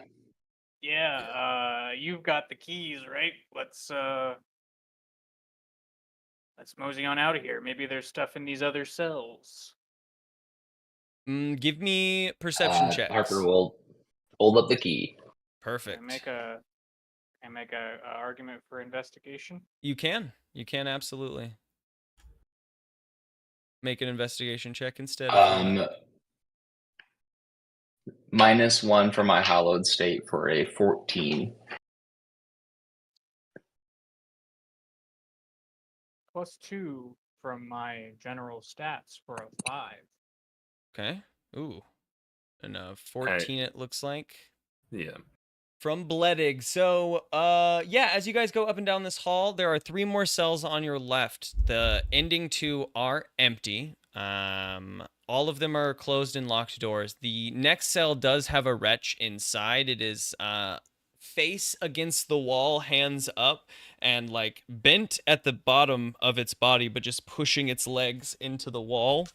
Yeah, you've got the keys, right? Let's mosey on out of here. Maybe there's stuff in these other cells. Give me perception checks. Harper will hold up the key. Perfect. Can I make a argument for investigation? You can absolutely make an investigation check instead. -1 for my hallowed state for a 14. +2 from my general stats for a 5. Okay. Ooh. And 14 it looks like. Yeah. From Bledig. So, yeah, as you guys go up and down this hall, there are 3 more cells on your left. The ending 2 are empty. All of them are closed and locked doors. The next cell does have a wretch inside. It is face against the wall, hands up, and like bent at the bottom of its body, but just pushing its legs into the wall,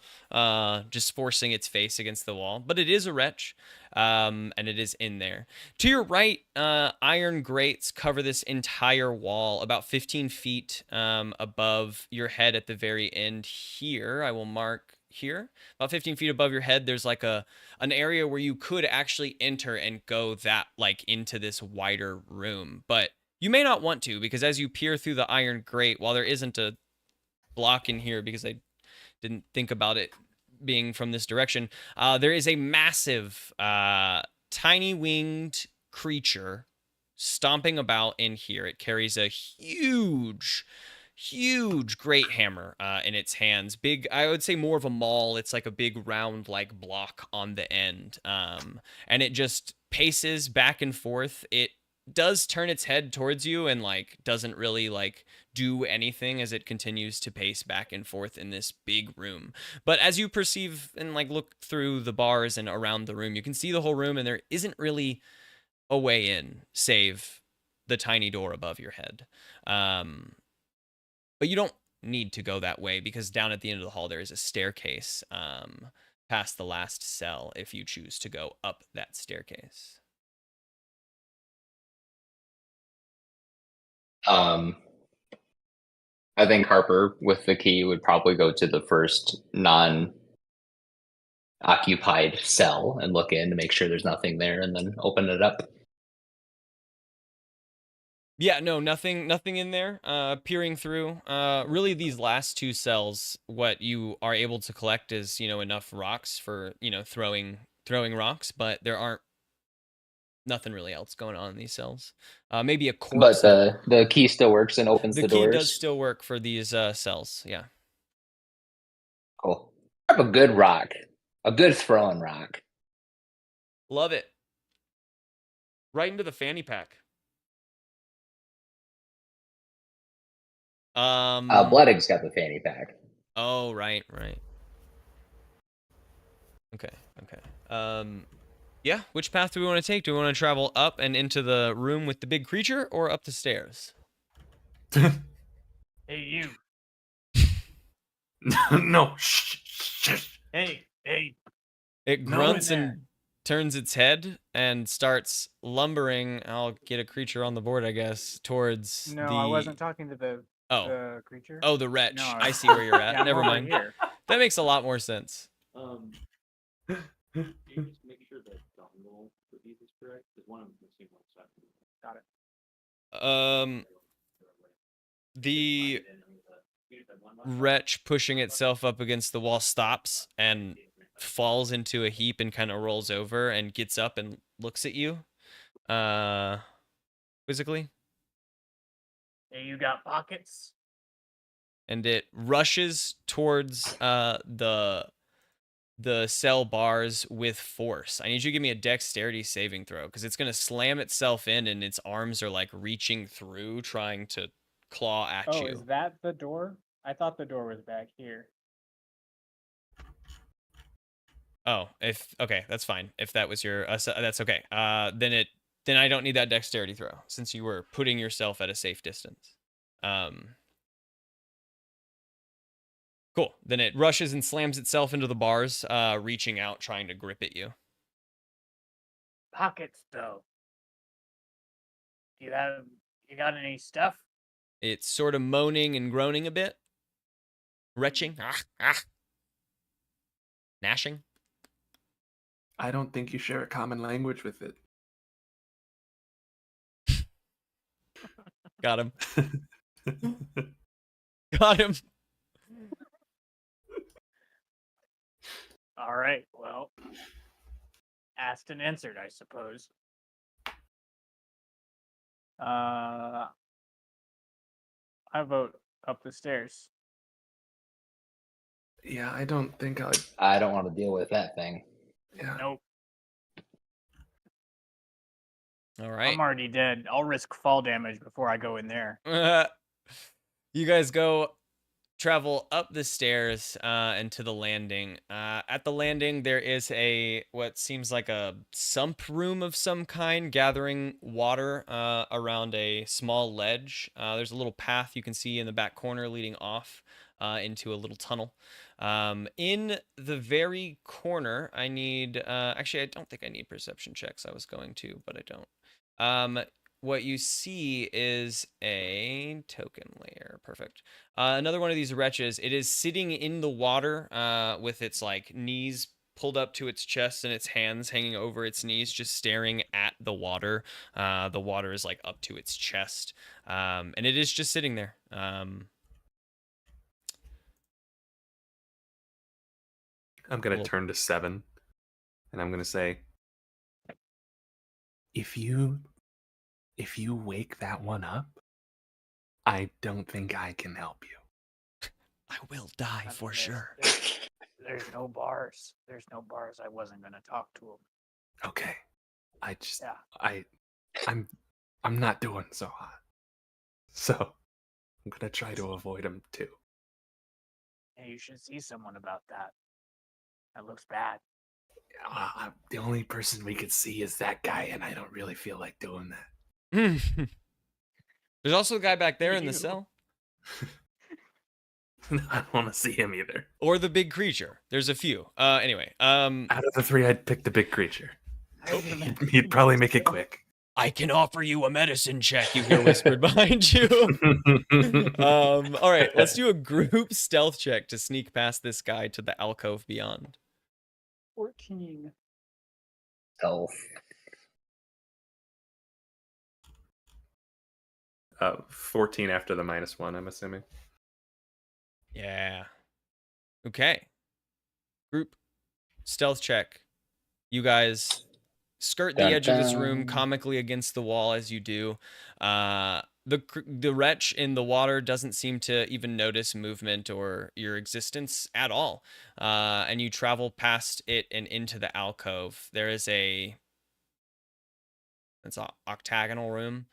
just forcing its face against the wall. But it is a wretch, and it is in there. To your right, iron grates cover this entire wall, about 15 feet above your head at the very end here. I will mark here, about 15 feet above your head. There's like an area where you could actually enter and go that like into this wider room, but you may not want to, because as you peer through the iron grate, while there isn't a block in here because I didn't think about it being from this direction, there is a massive tiny winged creature stomping about in here. It carries a huge great hammer in its hands. Big, I would say more of a maul. It's like a big round like block on the end, and it just paces back and forth. It does turn its head towards you and like doesn't really like do anything as it continues to pace back and forth in this big room. But as you perceive and like look through the bars and around the room, you can see the whole room, and there isn't really a way in save the tiny door above your head. But you don't need to go that way, because down at the end of the hall there is a staircase past the last cell if you choose to go up that staircase. I think Harper with the key would probably go to the first non-occupied cell and look in to make sure there's nothing there, and then open it up. Yeah, no, nothing in there. Peering through, really these last 2 cells, what you are able to collect is, you know, enough rocks for, you know, throwing rocks, but there aren't nothing really else going on in these cells. Maybe a corpse. But the key still works and opens the doors? The key does still work for these cells, yeah. Cool. I have a good rock. A good throwing rock. Love it. Right into the fanny pack. Blooding's got the fanny pack. Oh, right. Okay. Yeah, which path do we want to take? Do we want to travel up and into the room with the big creature, or up the stairs? Hey, you. No. Shh. Hey. It No grunts in there. and turns its head and starts lumbering. I'll get a creature on the board, I guess, towards No, the... I wasn't talking to the creature. Oh, the wretch. No, I see where you're at. yeah, I'm Never over mind. here. That makes a lot more sense. Can you just make sure that dongle for these is correct? Because one of them missing one side. Got it. The wretch pushing itself up against the wall stops and falls into a heap and kind of rolls over and gets up and looks at you. Quizzically. Hey, you got pockets? And it rushes towards the cell bars with force. I need you to give me a dexterity saving throw, because it's going to slam itself in and its arms are like reaching through trying to claw at Oh, you. is that the door? I thought the door was back here. Oh, okay, that's fine. If that was your that's okay. Then I don't need that dexterity throw, since you were putting yourself at a safe distance. Cool. Then it rushes and slams itself into the bars, reaching out, trying to grip at you. Pockets, though. You got any stuff? It's sort of moaning and groaning a bit. Retching. Gnashing. I don't think you share a common language with it. Got him. Got him. All right, well, asked and answered, I suppose. I vote up the stairs. Yeah, I don't think I'd. I don't want to deal with that thing. Yeah. Nope, All right. I'm already dead. I'll risk fall damage before I go in there. You guys travel up the stairs and to the landing. At the landing, there is what seems like a sump room of some kind, gathering water around a small ledge. There's a little path you can see in the back corner leading off into a little tunnel. In the very corner, I need... actually, I don't think I need perception checks. I was going to, but I don't. What you see is a token layer. Perfect. Another one of these wretches. It is sitting in the water with its like knees pulled up to its chest and its hands hanging over its knees, just staring at the water. The water is like up to its chest, and it is just sitting there. I'm gonna Cool. turn to 7, and I'm gonna say, if you wake that one up, I don't think I can help you. I will die I for mean, sure. There's no bars. There's no bars. I wasn't gonna talk to him. Okay. I just Yeah. I'm not doing so hot. So I'm gonna try to avoid him too. Hey, you should see someone about that. That looks bad. The only person we could see is that guy, and I don't really feel like doing that. There's also a guy back there in the You. cell. I don't want to see him either. Or the big creature. There's a few. Anyway. Out of the 3, I'd pick the big creature. I was gonna- He'd probably make it quick. I can offer you a medicine check, you hear whispered behind you. All right, let's do a group stealth check to sneak past this guy to the alcove beyond. 14. Elf. 14 after the -1, I'm assuming. Yeah. Okay. Group stealth check. You guys skirt the Dun, edge of this room dun. comically against the wall as you do. The wretch in the water doesn't seem to even notice movement or your existence at all. And you travel past it and into the alcove. There is it's an octagonal room.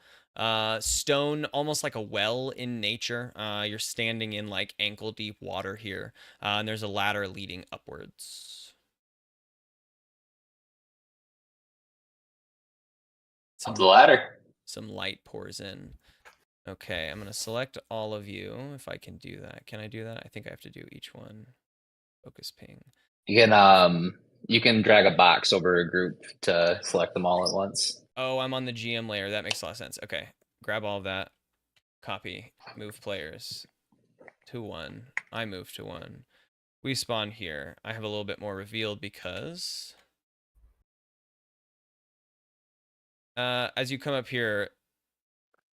Stone, almost like a well in nature. You're standing in like ankle deep water here. And there's a ladder leading upwards. Up the ladder. Some light pours in. Okay, I'm going to select all of you if I can do that. Can I do that? I think I have to do each one. Focus ping. You can drag a box over a group to select them all at once. Oh, I'm on the GM layer. That makes a lot of sense. Okay, grab all of that. Copy. Move players to 1. I move to 1. We spawn here. I have a little bit more revealed because as you come up here,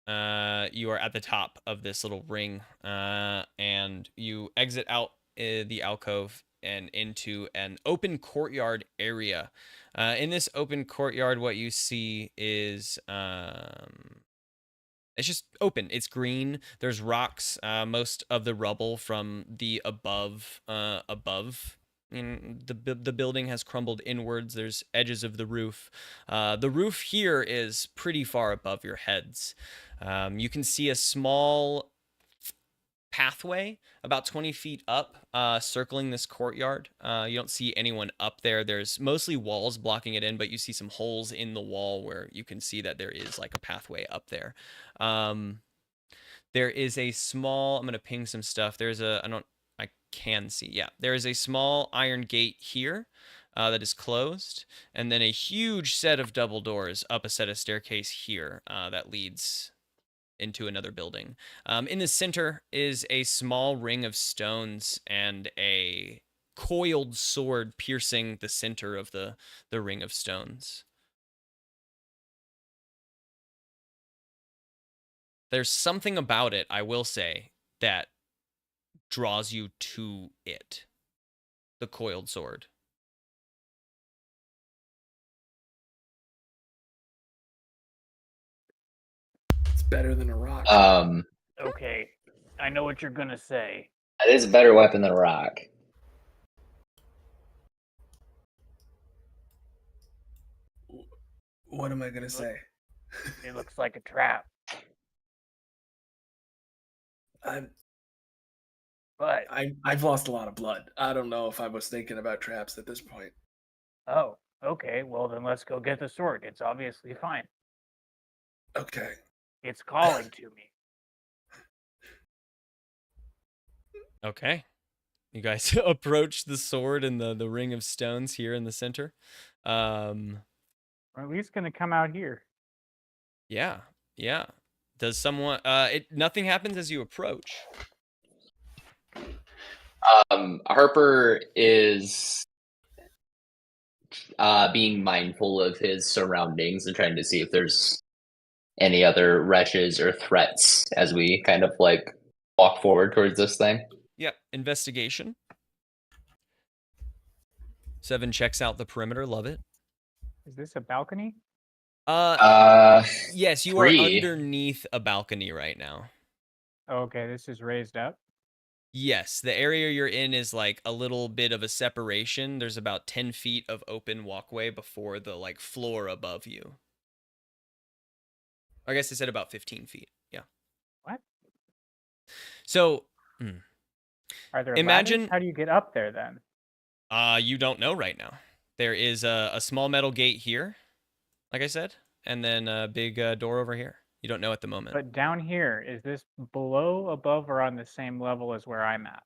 you are at the top of this little ring, and you exit out the alcove and into an open courtyard area. In this open courtyard, what you see is it's just open. It's green. There's rocks. Most of the rubble from the above. The building has crumbled inwards. There's edges of the roof. The roof here is pretty far above your heads. You can see a small pathway about 20 feet up, circling this courtyard. You don't see anyone up there. There's mostly walls blocking it in, but you see some holes in the wall where you can see that there is like a pathway up there. There is a small, I'm going to ping some stuff. I can see. Yeah, there is a small iron gate here that is closed, and then a huge set of double doors up a set of staircase here that leads into another building. In the center is a small ring of stones and a coiled sword piercing the center of the ring of stones. There's something about it, I will say, that draws you to it. The coiled sword. It's better than a rock. Okay, I know what you're gonna say. It is a better weapon than a rock. What am I gonna say? It looks like a trap, but I've lost a lot of blood. I don't know if I was thinking about traps at this point. oh, okay. Well, then let's go get the sword. It's obviously fine. Okay. It's calling to me. Okay. You guys approach the sword and the ring of stones here in the center. Or at least gonna come out here. Yeah. Does someone nothing happens as you approach. Harper is being mindful of his surroundings and trying to see if there's any other wretches or threats as we kind of like walk forward towards this thing. Yep, investigation. 7 checks out the perimeter, love it. Is this a balcony? Yes, you 3. are underneath a balcony right now. Oh, okay, this is raised up. Yes, the area you're in is like a little bit of a separation. There's about 10 feet of open walkway before the like floor above you. I guess I said about 15 feet. Yeah. What? So, Are there Imagine- ladders? How do you get up there then? you don't know right now. There is a small metal gate here, like I said, and then a big door over here. You don't know at the moment. But down here, is this below, above, or on the same level as where I'm at?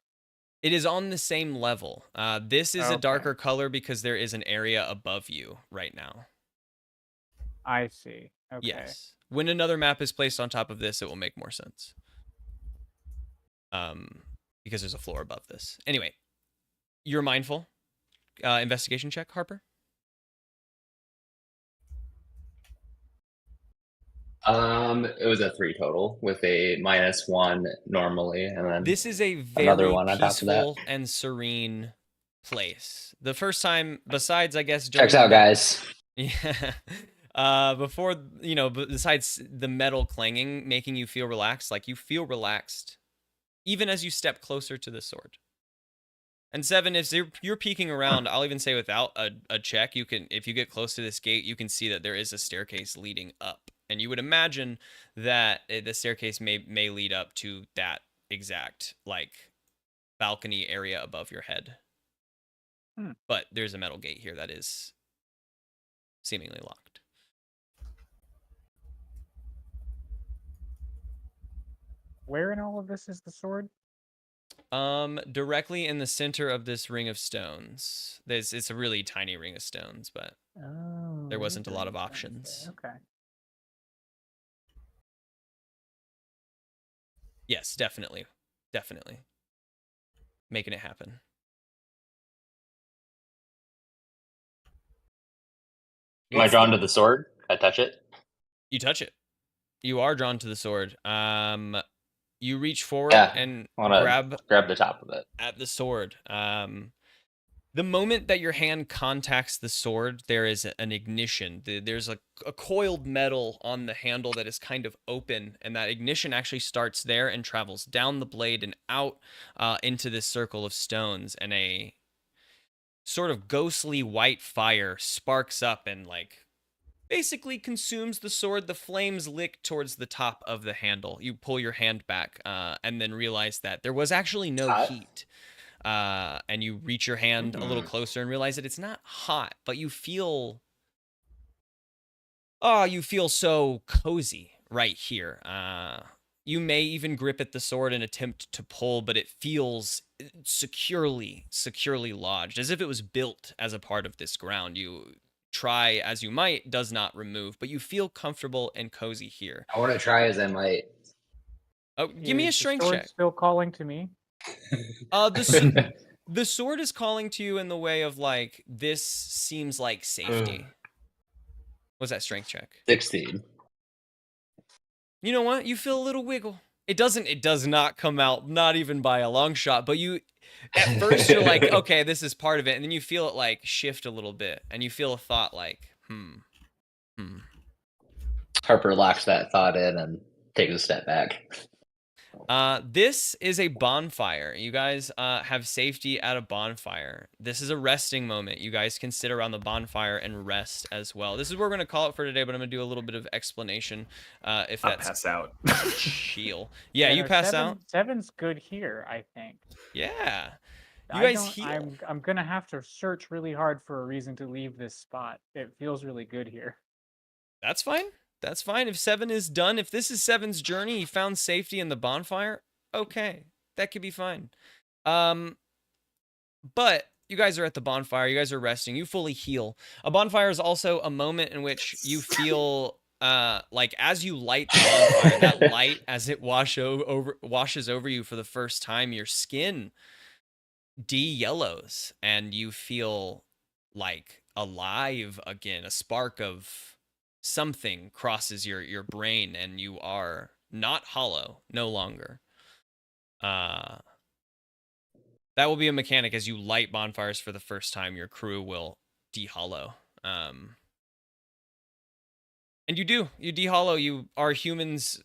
It is on the same level. This is a Okay. darker color because there is an area above you right now. I see. Okay. Yes. When another map is placed on top of this, it will make more sense. Because there's a floor above this. Anyway, you're mindful. Investigation check, Harper. It was a 3 total with a -1 normally, and then This is a very Another one on top of that. peaceful and serene place. The first time, besides, I guess, checks during out, the- guys. Yeah. Before, besides the metal clanging making you feel relaxed, like you feel relaxed even as you step closer to the sword. And 7, if you're peeking around, I'll even say without a check, you can, if you get close to this gate, you can see that there is a staircase leading up. And you would imagine that the staircase may lead up to that exact, like, balcony area above your head. But there's a metal gate here that is seemingly locked. Where in all of this is the sword? Directly in the center of this ring of stones. It's a really tiny ring of stones, but there wasn't a lot of options. Okay. Yes, definitely. Definitely. Making it happen. Am I drawn to the sword? I touch it? You touch it. You are drawn to the sword. You reach forward Yeah, and I wanna grab the top of it. at the sword. The moment that your hand contacts the sword, there is an ignition. There's a coiled metal on the handle that is kind of open, and that ignition actually starts there and travels down the blade and out into this circle of stones, and a sort of ghostly white fire sparks up and, like, basically consumes the sword. The flames lick towards the top of the handle. You pull your hand back and then realize that there was actually no Hot? heat. And you reach your hand a little closer and realize that it's not hot, but you feel so cozy right here. You may even grip at the sword and attempt to pull, but it feels securely lodged, as if it was built as a part of this ground. You try as you might, does not remove, but you feel comfortable and cozy here. I want to try as I might. Oh, give me a Is the strength sword check. still calling to me? The sword is calling to you in the way of, like, this seems like safety. What's that strength check? 16. You know what? You feel a little wiggle. It does not come out, not even by a long shot, but at first you're like, okay, this is part of it, and then you feel it, like, shift a little bit, and you feel a thought like, Harper locks that thought in and takes a step back. This is a bonfire. You guys have safety at a bonfire. This is a resting moment. You guys can sit around the bonfire and rest as well. This is where we're going to call it for today, but I'm going to do a little bit of explanation if I'll that's pass out. chill. Yeah, you pass out? 7's good here, I think. Yeah. You guys heal. I'm gonna have to search really hard for a reason to leave this spot. It feels really good here. That's fine. That's fine. If 7 is done, if this is 7's journey, he found safety in the bonfire, okay. That could be fine. But you guys are at the bonfire. You guys are resting. You fully heal. A bonfire is also a moment in which you feel like as you light the bonfire, that light, as it washes over you for the first time, your skin de-yellows and you feel like alive again. A spark of something crosses your brain and you are not hollow no longer. That will be a mechanic. As you light bonfires for the first time, your crew will de-hollow. And you de-hollow. You are humans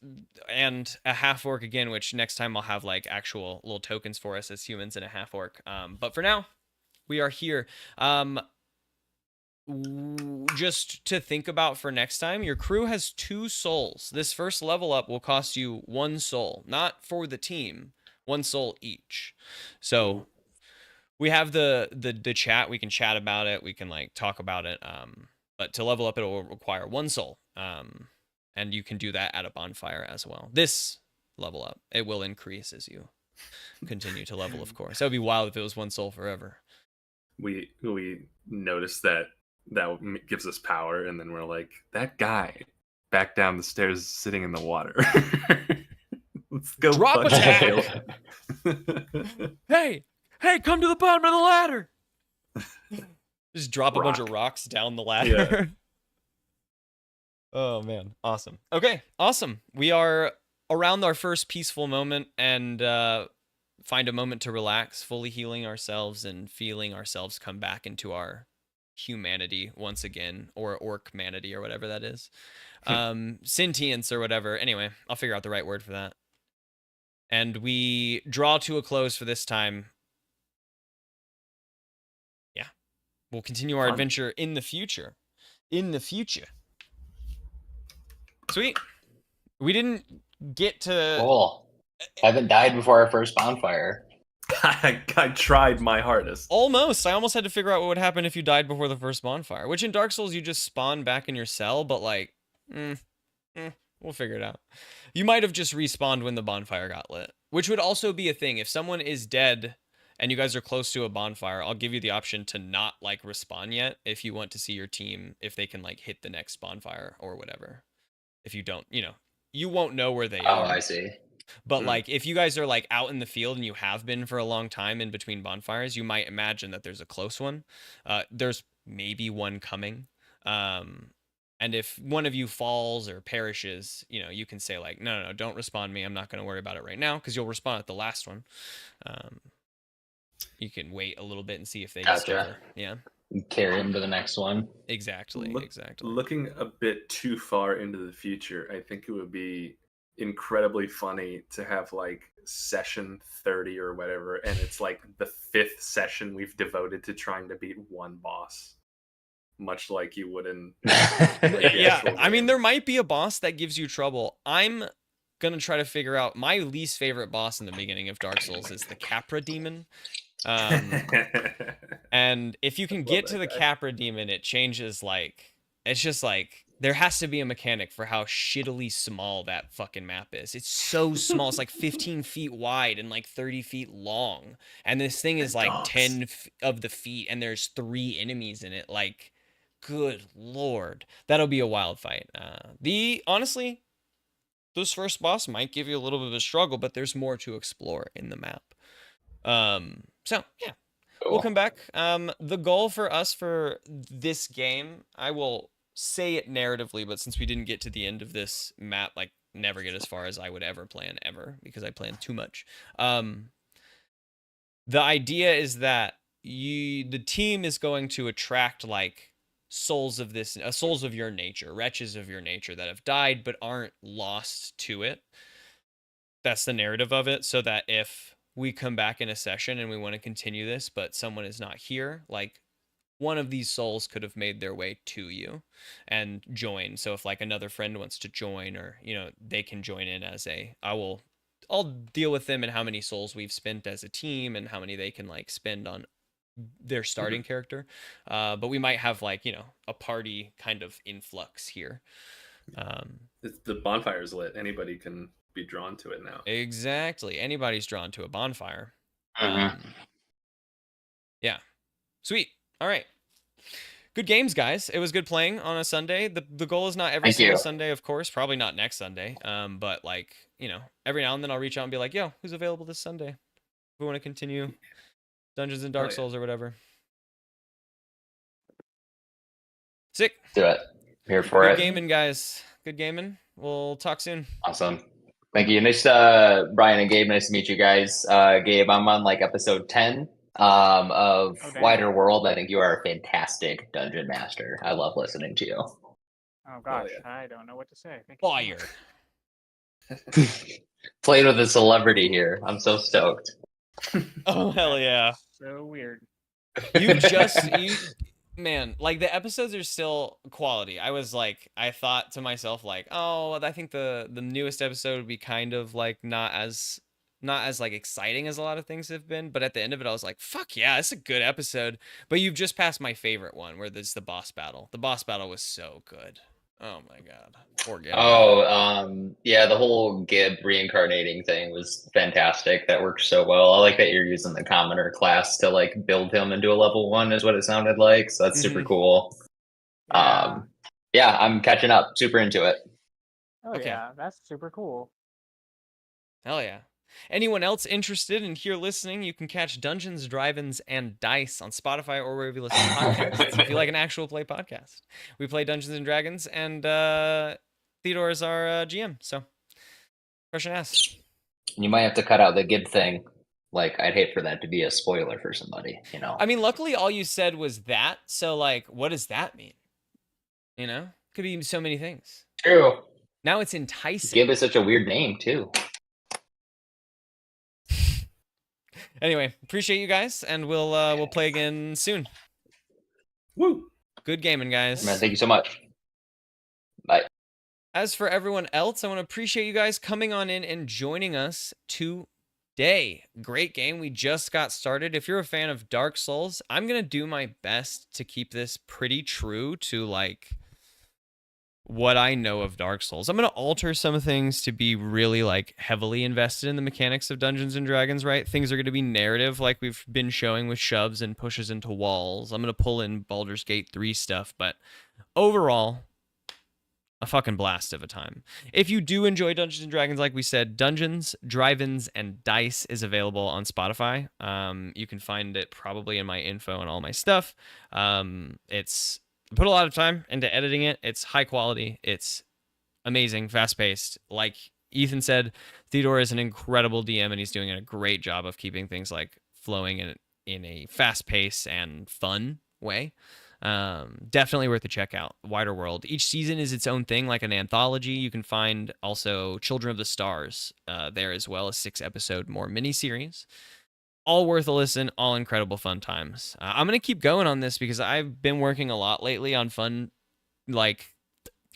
and a half-orc again, which next time I'll have, like, actual little tokens for us as humans and a half-orc. But for now, we are here. Just to think about for next time, your crew has 2 souls. This first level up will cost you 1 soul, not for the team, 1 soul each. So we have the chat. We can chat about it. We can, like, talk about it. But to level up, it will require 1 soul. And you can do that at a bonfire as well. This level up, it will increase as you continue to level, of course. That would be wild if it was 1 soul forever. We noticed that gives us power, and then we're like, that guy back down the stairs sitting in the water. Let's go. Drop punch attack! him. Hey, come to the bottom of the ladder. Just drop a bunch of rocks down the ladder. Yeah. Oh man, awesome. Okay, awesome. We are around our first peaceful moment and find a moment to relax, fully healing ourselves and feeling ourselves come back into our humanity once again, or orc-manity, or whatever that is. Sentience or whatever. Anyway, I'll figure out the right word for that. And we draw to a close for this time. Yeah. We'll continue our Fun. adventure in the future. In the future. Sweet. We didn't get to... Cool. Haven't died before our first bonfire. I tried my hardest. Almost. I almost had to figure out what would happen if you died before the first bonfire. Which in Dark Souls, you just spawn back in your cell, but like... we'll figure it out. You might have just respawned when the bonfire got lit. Which would also be a thing. If someone is dead and you guys are close to a bonfire, I'll give you the option to not, like, respawn yet if you want to see your team, if they can, like, hit the next bonfire or whatever. If you don't, you know, you won't know where they are. Oh, I see. But, like, if you guys are, like, out in the field and you have been for a long time in between bonfires, you might imagine that there's a close one. There's maybe one coming. And if one of you falls or perishes, you know, you can say, like, no, don't respawn me. I'm not going to worry about it right now, because you'll respawn at the last one. You can wait a little bit and see if they discover. Yeah. Carry him to the next one. Exactly. Exactly. Looking a bit too far into the future, I think it would be incredibly funny to have like session 30 or whatever, and it's like the 5th session we've devoted to trying to beat one boss, much like you would in Yeah, I mean, there might be a boss that gives you trouble. I'm gonna try to figure out my least favorite boss in the beginning of Dark Souls is the Capra Demon. And if you can get to the Capra Demon, it changes, like, it's just like, there has to be a mechanic for how shittily small that fucking map is. It's so small. It's like 15 feet wide and like 30 feet long. And this thing is like 10 of the feet, and there's 3 enemies in it. Like, good lord. That'll be a wild fight. Honestly, this first boss might give you a little bit of a struggle, but there's more to explore in the map. So, yeah. Cool. We'll come back. The goal for us for this game, I will say it narratively, but since we didn't get to the end of this map, like, never get as far as I would ever plan, ever, because I plan too much. The idea is that the team is going to attract, like, souls of your nature, wretches of your nature that have died but aren't lost to it. That's the narrative of it, so that if we come back in a session and we want to continue this, but someone is not here, like, one of these souls could have made their way to you and join. So if, like, another friend wants to join, or, you know, they can join in as I'll deal with them and how many souls we've spent as a team and how many they can, like, spend on their starting character. But we might have, like, you know, a party kind of influx here. The bonfire's lit. Anybody can be drawn to it now. Exactly. Anybody's drawn to a bonfire. Yeah. Sweet. All right. Good games, guys. It was good playing on a Sunday. The goal is not every single Sunday, of course. Probably not next Sunday. But, like, you know, every now and then I'll reach out and be like, yo, who's available this Sunday? We want to continue Dungeons and Dark Souls or whatever. Sick. Do it. Here for Good it. gaming, guys. Good gaming. We'll talk soon. Awesome. Thank you. Nice, Brian and Gabe. Nice to meet you guys. Gabe, I'm on like episode 10 of Wider World. I think you are a fantastic dungeon master. I love listening to you. Oh gosh, I don't know what to say. Thank you. Fire. Playing with a celebrity here. I'm so stoked. Oh, hell yeah. So weird. Man, like, the episodes are still quality. I thought to myself, like, oh, I think the newest episode would be kind of, like, not as like exciting as a lot of things have been, but at the end of it I was like, fuck yeah, it's a good episode. But you've just passed my favorite one, where there's the boss battle. The boss battle was so good. Oh my god. Poor Gib. Yeah, the whole Gib reincarnating thing was fantastic. That worked so well. I like that you're using the commoner class to, like, build him into a level 1 is what it sounded like. So that's super cool. Yeah, I'm catching up. Super into it. Oh yeah, that's super cool. Hell yeah. Anyone else interested in here listening, you can catch Dungeons, Drive-Ins, and Dice on Spotify or wherever you listen to podcasts if you like an actual play podcast. We play Dungeons and Dragons, and Theodore is our GM, so fresh and ass. You might have to cut out the Gib thing. like I'd hate for that to be a spoiler for somebody, you know. I mean, luckily all you said was that. So like, what does that mean? You know, could be so many things. True. Now it's enticing. Give it such a weird name too. Anyway, appreciate you guys, and we'll play again soon. Woo! Good gaming, guys. Man, thank you so much. Bye. As for everyone else, I want to appreciate you guys coming on in and joining us today. Great game. We just got started. If you're a fan of Dark Souls, I'm going to do my best to keep this pretty true to like what I know of Dark Souls. I'm going to alter some things to be really like heavily invested in the mechanics of Dungeons and Dragons, right? Things are going to be narrative like we've been showing with shoves and pushes into walls. I'm going to pull in Baldur's Gate 3 stuff, but overall, a fucking blast of a time. If you do enjoy Dungeons and Dragons, like we said, Dungeons, Drive-Ins, and Dice is available on Spotify. You can find it probably in my info and all my stuff. It's put a lot of time into editing it. It's high quality. It's amazing, fast-paced. Like Ethan said, Theodore is an incredible DM, and he's doing a great job of keeping things like flowing in a fast-paced and fun way. Definitely worth a check out. Wider World. Each season is its own thing, like an anthology. You can find also Children of the Stars there as well, a 6-episode more miniseries. All worth a listen, all incredible fun times. I'm going to keep going on this because I've been working a lot lately on fun, like,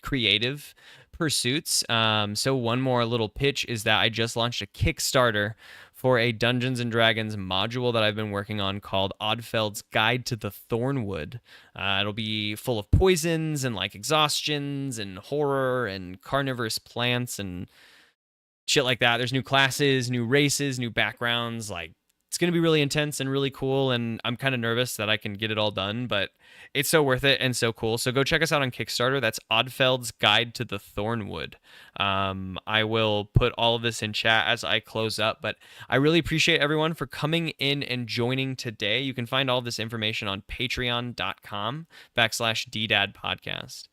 creative pursuits. So one more little pitch is that I just launched a Kickstarter for a Dungeons and Dragons module that I've been working on called Oddfeld's Guide to the Thornwood. It'll be full of poisons and like exhaustions and horror and carnivorous plants and shit like that. There's new classes, new races, new backgrounds. Like, it's going to be really intense and really cool, and I'm kind of nervous that I can get it all done, but it's so worth it and so cool. So go check us out on Kickstarter. That's Oddfeld's Guide to the Thornwood. I will put all of this in chat as I close up, but I really appreciate everyone for coming in and joining today. You can find all this information on patreon.com/DDaD podcast.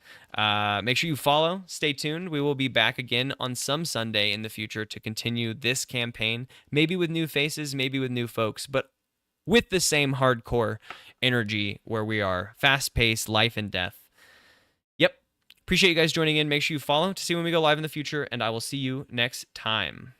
Make sure you follow, stay tuned. We will be back again on some Sunday in the future to continue this campaign, maybe with new faces, maybe with new folks, but with the same hardcore energy where we are fast-paced, life and death. Yep. Appreciate you guys joining in. Make sure you follow to see when we go live in the future, and I will see you next time.